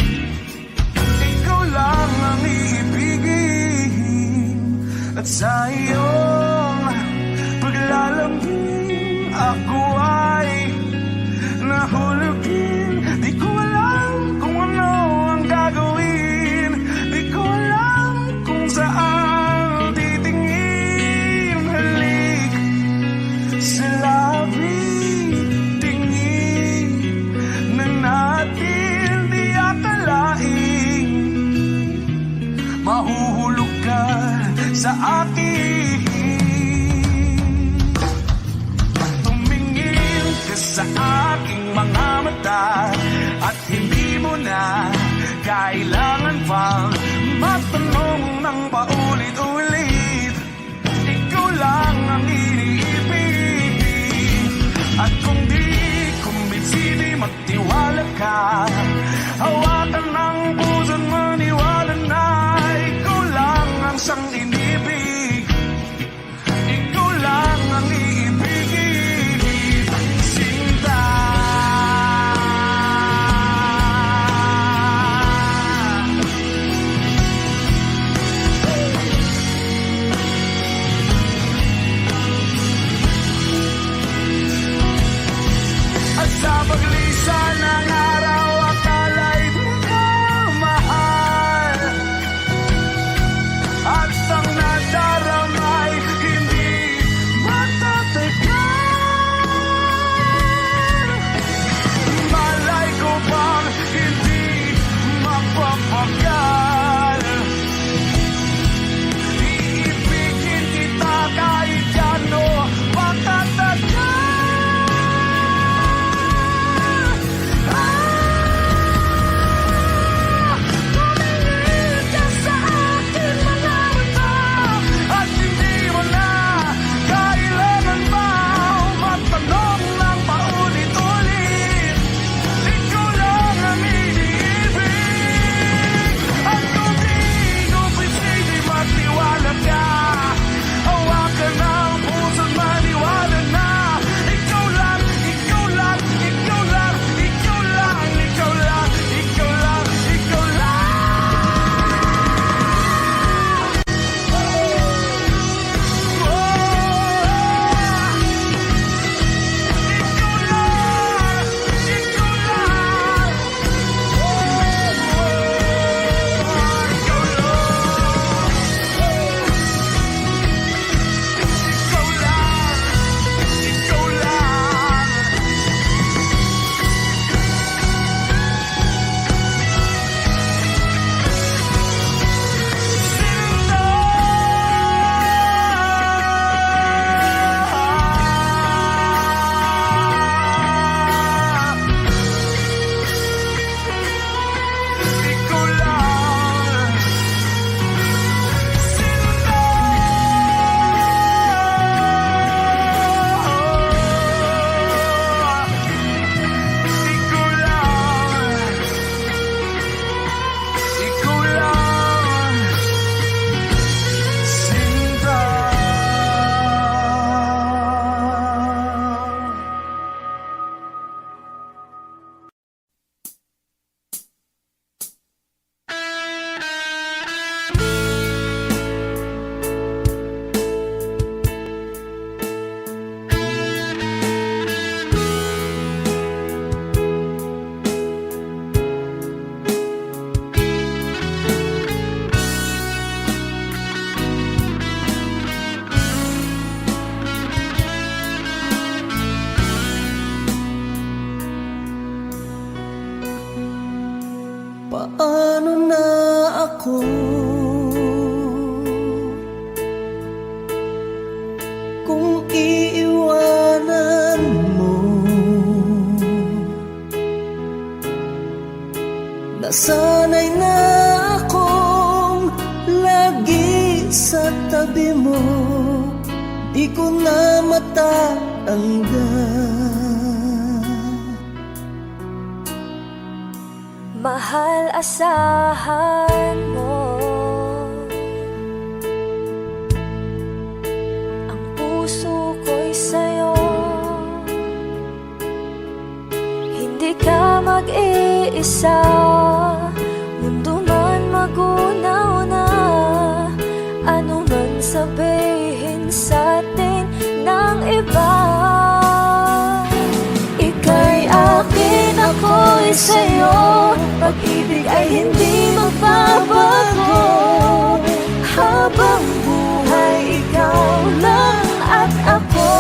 Ikaw lang ang iibigin. At sa iyong paglalambing ako ay nahulugin. Di ko alam kung ano ang gagawin. Di ko alam kung saan titingin. Halik sa labi, tingin na natin di akalain. Mahuhulog ka sa akin. Tumingin ka sa aking mga mata at hindi mo na kailangan pang matanong ng paulit-ulit. Ikaw lang ang iniibig. At kung di kumbinsi, di magtiwala ka. Hawakan ng puso't maniwala na ikaw lang ang siyang inibig. Ikaw lang ang iibigin, Sinta. At sa paglisan ng araw, akala'y mahal. At ang nadaramay, hindi matatagal. Malay ko bang hindi mapapagal. Iibigin kita kahit gano matatagal. Tumingin ka sa akin mga mata at hindi mo na kailangan pa matanong ng paulit-ulit. Ikaw lang ang iniibig. At kung di kumbinsi, di magtiwala ka. Hawakan ang puso't maniwala na ikaw lang, ikaw lang, ikaw lang, ikaw lang, ikaw lang, ikaw lang, ikaw lang. Paano na ako kung iiwanan mo? Nasanay na akong lagi sa tabi mo, di ko na matatanggal. Mahal, asahan mo ang puso ko'y sa'yo. Hindi ka mag-iisa, mundo man magunaw na. Ano man sabihin sa'tin ng iba, ika'y akin, ako'y sa'yo. Pag-ibig ay hindi magbabago. Habang buhay, ikaw lang at ako.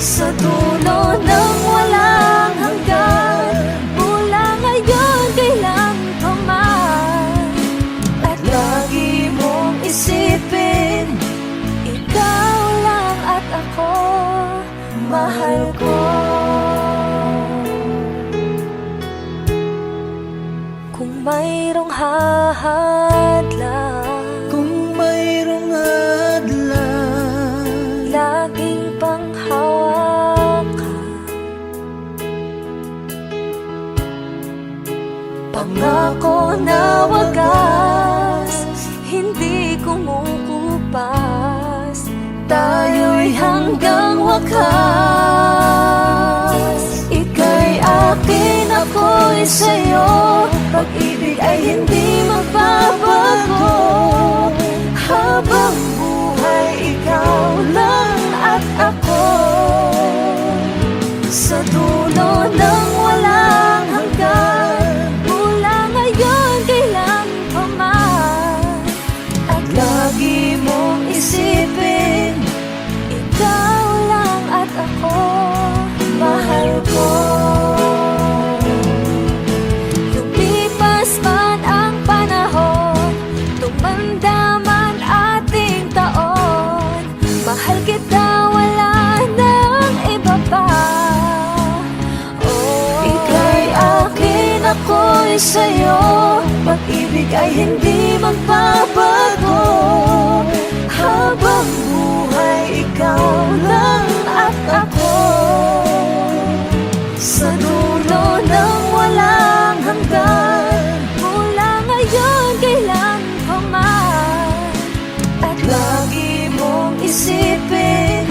Sa dulo ng walang hanggan, mula ngayon kailan pa man. At lagi mong isipin, ikaw lang at ako, mahal ko. mayroong hahadlang, Kung mayroong adlan, laging panghawakan. Pangako na wagas, hindi kumukupas, tayo'y hanggang wakas. Ika'y akin, ako'y sa'yo, pag-ibig ay hindi magbabago. Habang buhay, ikaw lang at ako, sa dulo ng walang hanggan, mula ngayon kailan pa man. At lagi mong isipin, ikaw lang at ako, mahal ko. Lumipas man ang panahon, tumanda man ating taon, mahal kita, wala nang iba pa. Ika'y akin, ako'y sa'yo, pag-ibig ay hindi magbabago. Habang buhay, ikaw lang at ako, sa dulo ng walang hanggan, mula ngayon kailan pa man. At lagi mong isipin,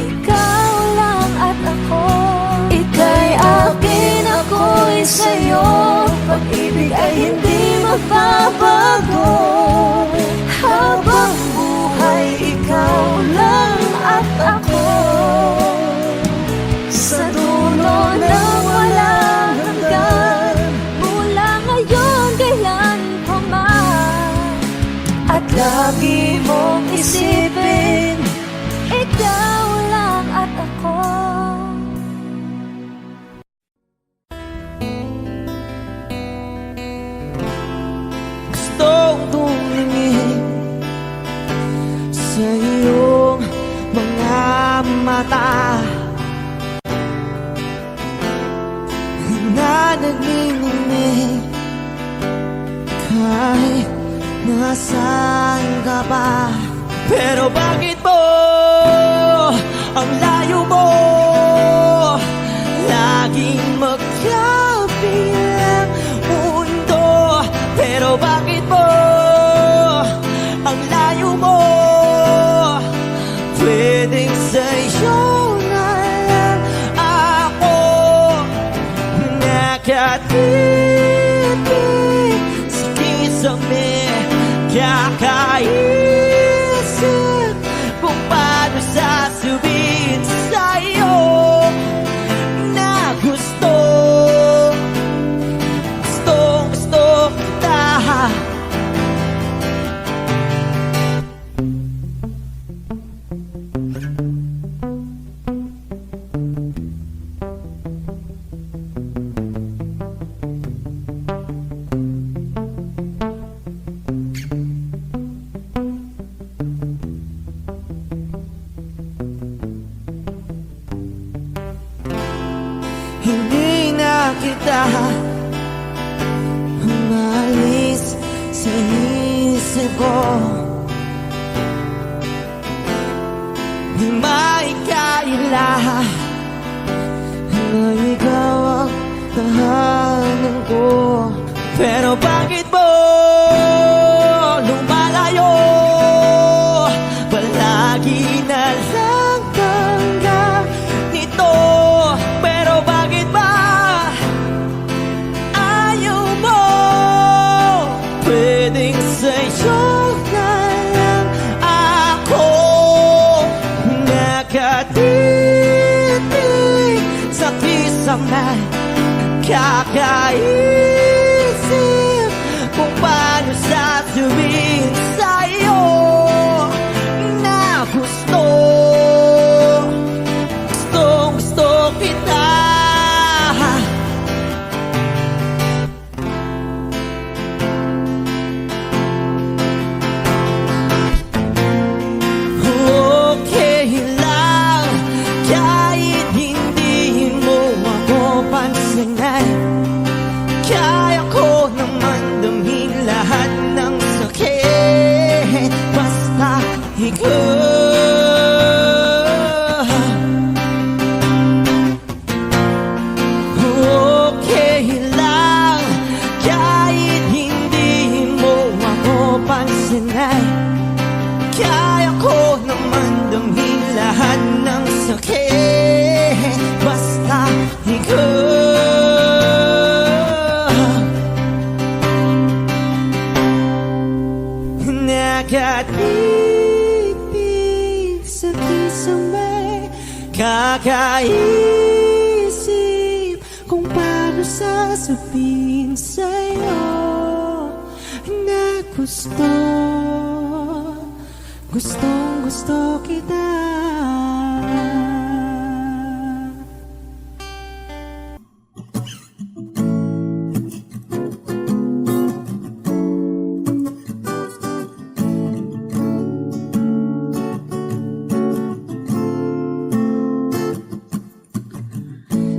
ikaw lang at ako. Ika'y akin, ako'y sa'yo, pag-ibig ay hindi magbabago. Habang buhay, ikaw lang at ako, sa dulo ng walang hanggan, mula ngayon kailan pa man. At lagi mong isipin, ikaw lang at ako. gustong tumingin sa iyong mga mata na nagniningning kahit nasaan ka pa. Pero bakit mo ang layo mo laging magkabilang mundo? Pero bakit mo ang layo mo pwedeng sa'yo na lang ako nakatitig sa kisame, kakaisip kung paano sasabihin sa'yo na gustong kita. Hindi na kita umalis sa isip ko. Di maikaila na ikaw ang tahanan ko. Pero bakit mo lumalayo? Palagi na lang kang ganito. Pero bakit ba ayaw mo? Pwedeng sa'yo na lang ako nakatitig sa kisame, kakaisip kung paano sasabihin sa'yo na gustong kita. Okay lang kahit hindi mo ako pansinin, Nakatipid sa kisame, kakaisip kung paano sasabihin sa'yo na gustong gusto kita.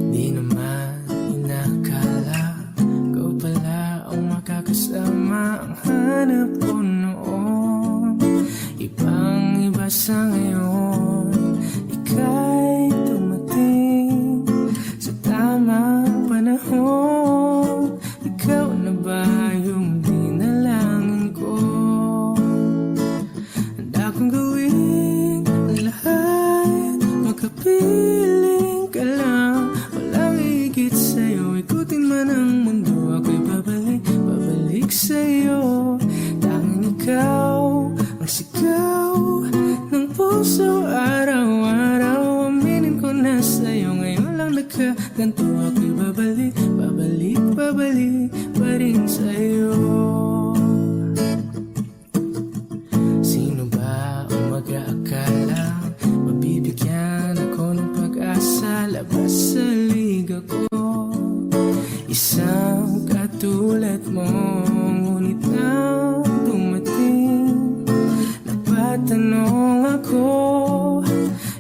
Di naman inakala ikaw pala ang makakasama ang hanap ko noon. Ibang-iba sa ngayon, ika'y tumating sa tamang panahon. Ikaw na ba yung dinalangin ko? Handa kong gawin ang lahat, makapiling ka lang. Walang higit sa'yo, ikutin man ang mundo. Ako'y babalik sa'yo. Tanging ikaw ang sigaw ng puso araw-araw. Aminin ko na sa'yo, ngayon lang nagkaganto. Ako'y babalik pa rin sa'yo. Sino ba ang mag-aakala mabibigyan ako ng pag-asa? Labas sa liga ko, isang katulad mo. Ngunit nang dumating, napatanong ako,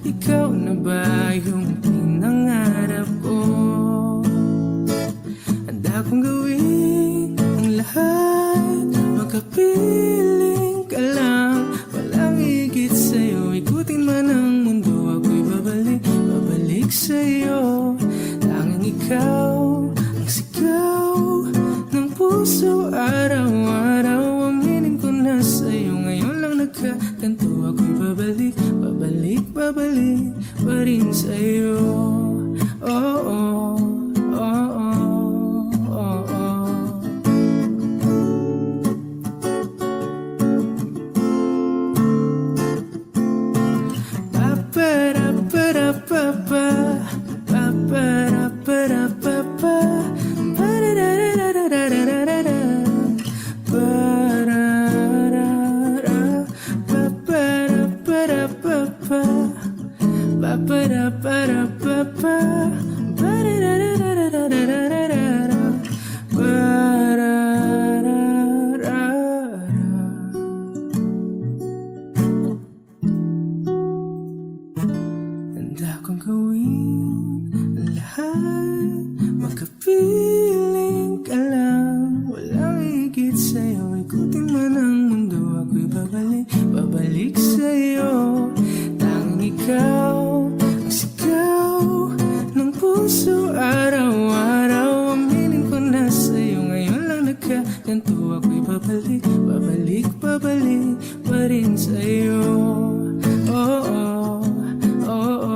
ikaw na ba yung pinangarap ko? Handa kong gawin ang lahat, makapiling ka lang. Walang higit sa'yo, ikutin man ang mundo. Ako'y babalik sa'yo. Tanging ikaw ang sigaw ng puso araw-araw. Aminin ko na sa'yo, ngayon lang nagkaganto. Ako'y babalik pa rin sa'yo. Oh, oh, oh, oh, oh, oh. Handa kong gawin ang lahat, makapiling ka lang. Walang higit sa'yo, ikutin man ang mundo. Ako'y babalik sa'yo. Tanging ikaw ang sigaw ng puso araw-araw. Aminin ko na sa'yo, ngayon lang nagkaganto. Ako'y babalik pa rin sa'yo. Oh, oh, oh, oh,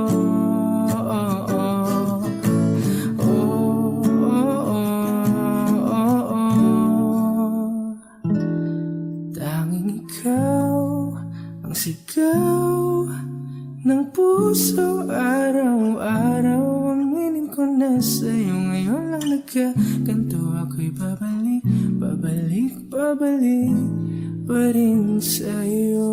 oh, oh. Tanging ikaw ang sigaw ng puso araw-araw. Aminin ko na sa'yo, ngayon lang nagkaganto. Ako'y babalik pa rin sa'yo.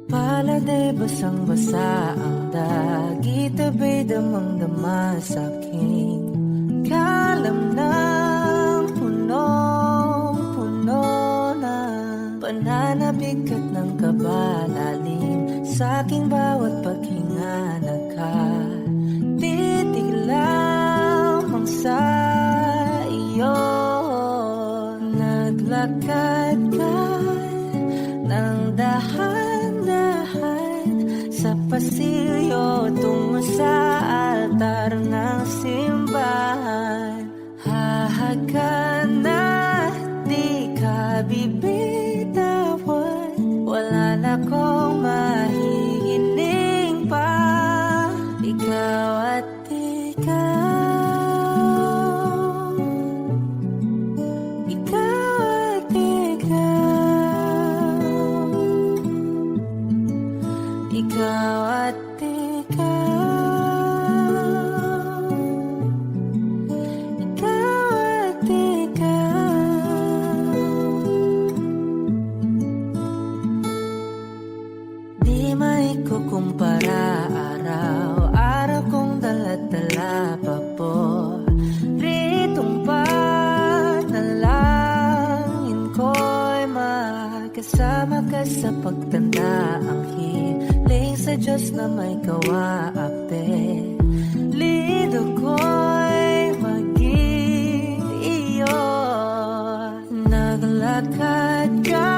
Palade basang-basa ang dagit, abay damang-dama sa aking kalam ng punong-puno na pananab Naglalakad ka ng dahan-dahan sa pasilyo tungo sa altar ng simbahan. Hahagan na di ka bibitawan, wala na kong mahihiling pa. Ikaw at ikaw, ikaw at ikaw, ikaw at ikaw, ikaw at ikaw. Di maikukumpara araw-araw kong dala-dala pa po ritong panalangin ko'y makasama ka sa pagtanda. Ang hiling sa Diyos na may kawaape, lido ko'y maging iyo. Naglakad ka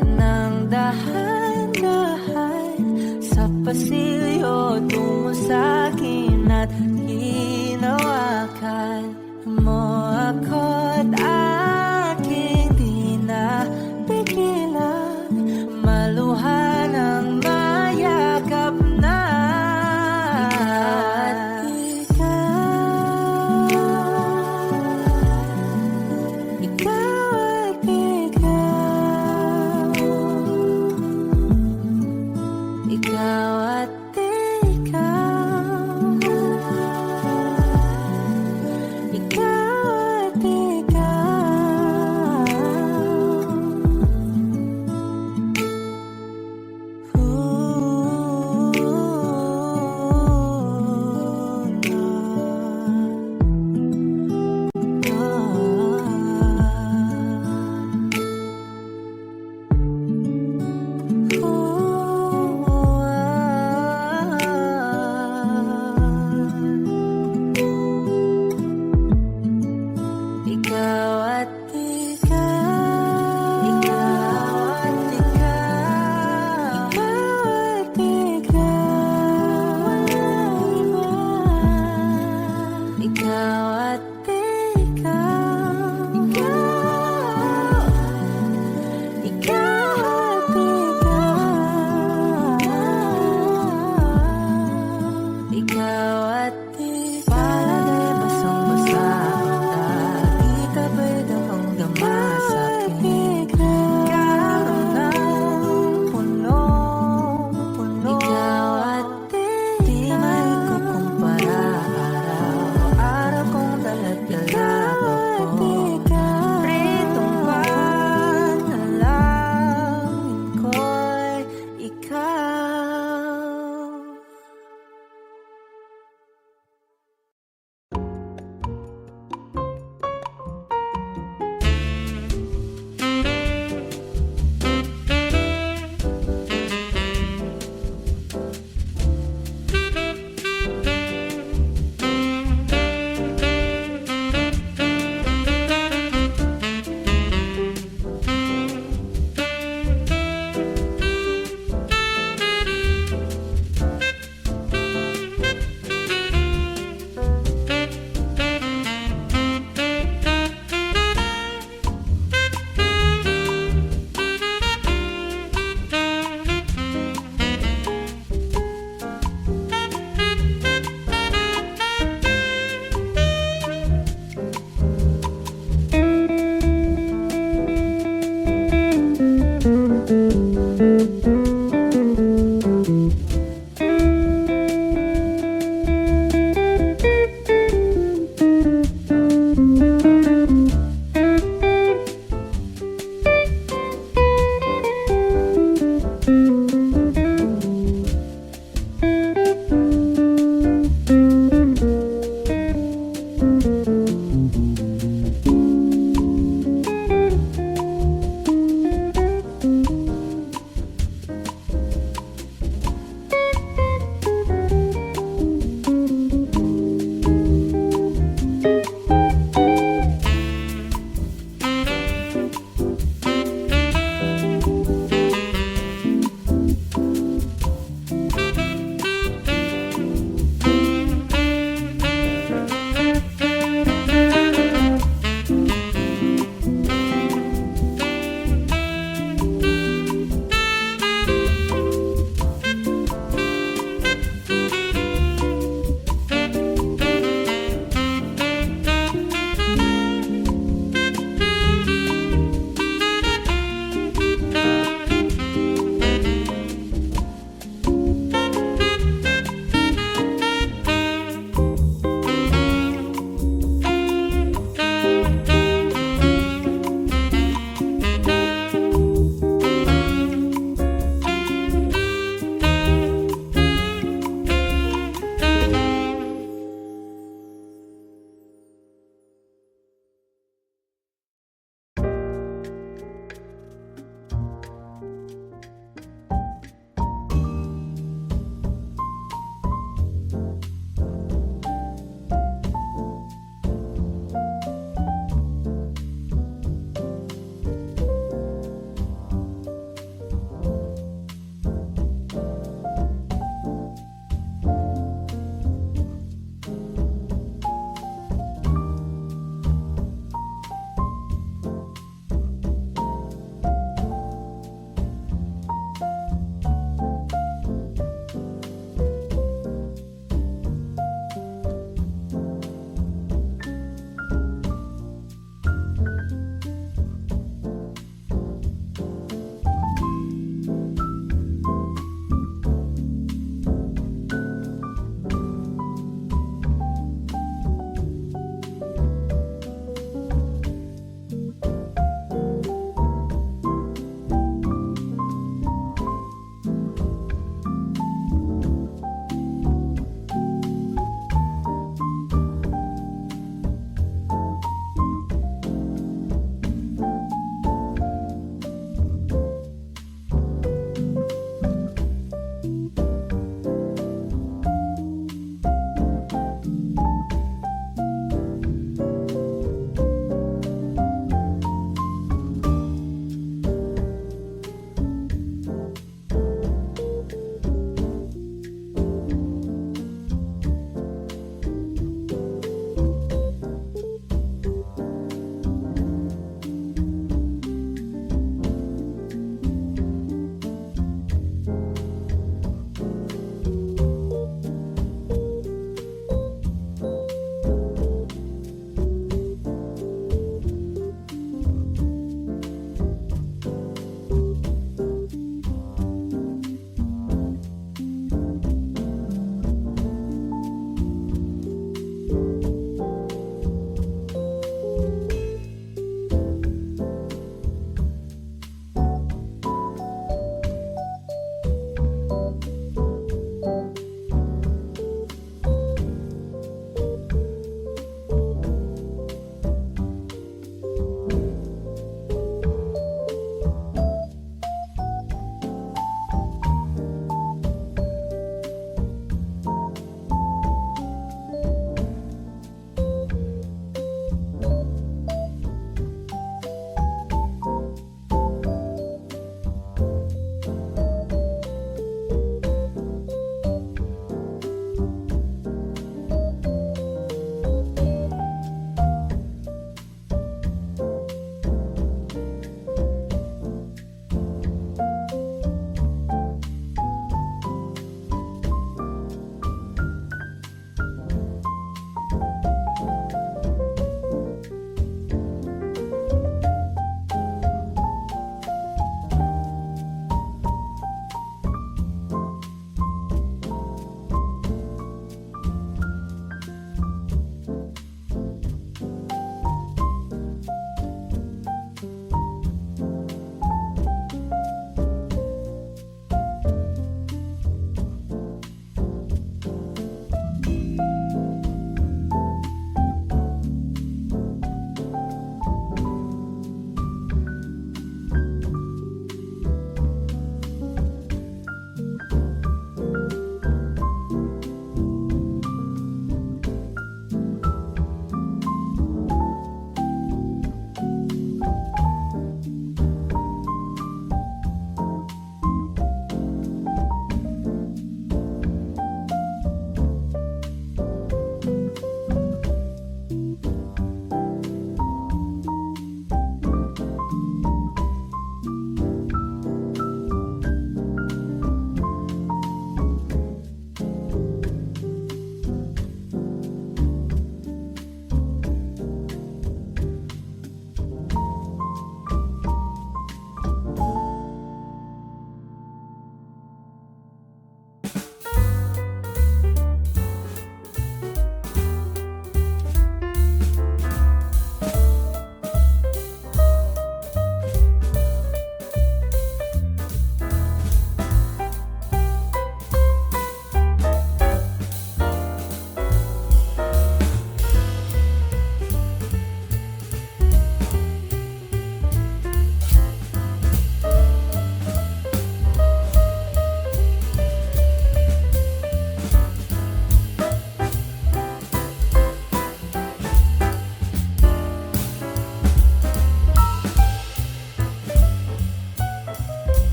ng dahan-dahan sa pasilyo tungo sa akin at hinawakan mo ako't aking di napigilan, maluhan ang mayakap na. Ikaw at ikaw, ikaw at ikaw, ikaw at ikaw. Ikaw at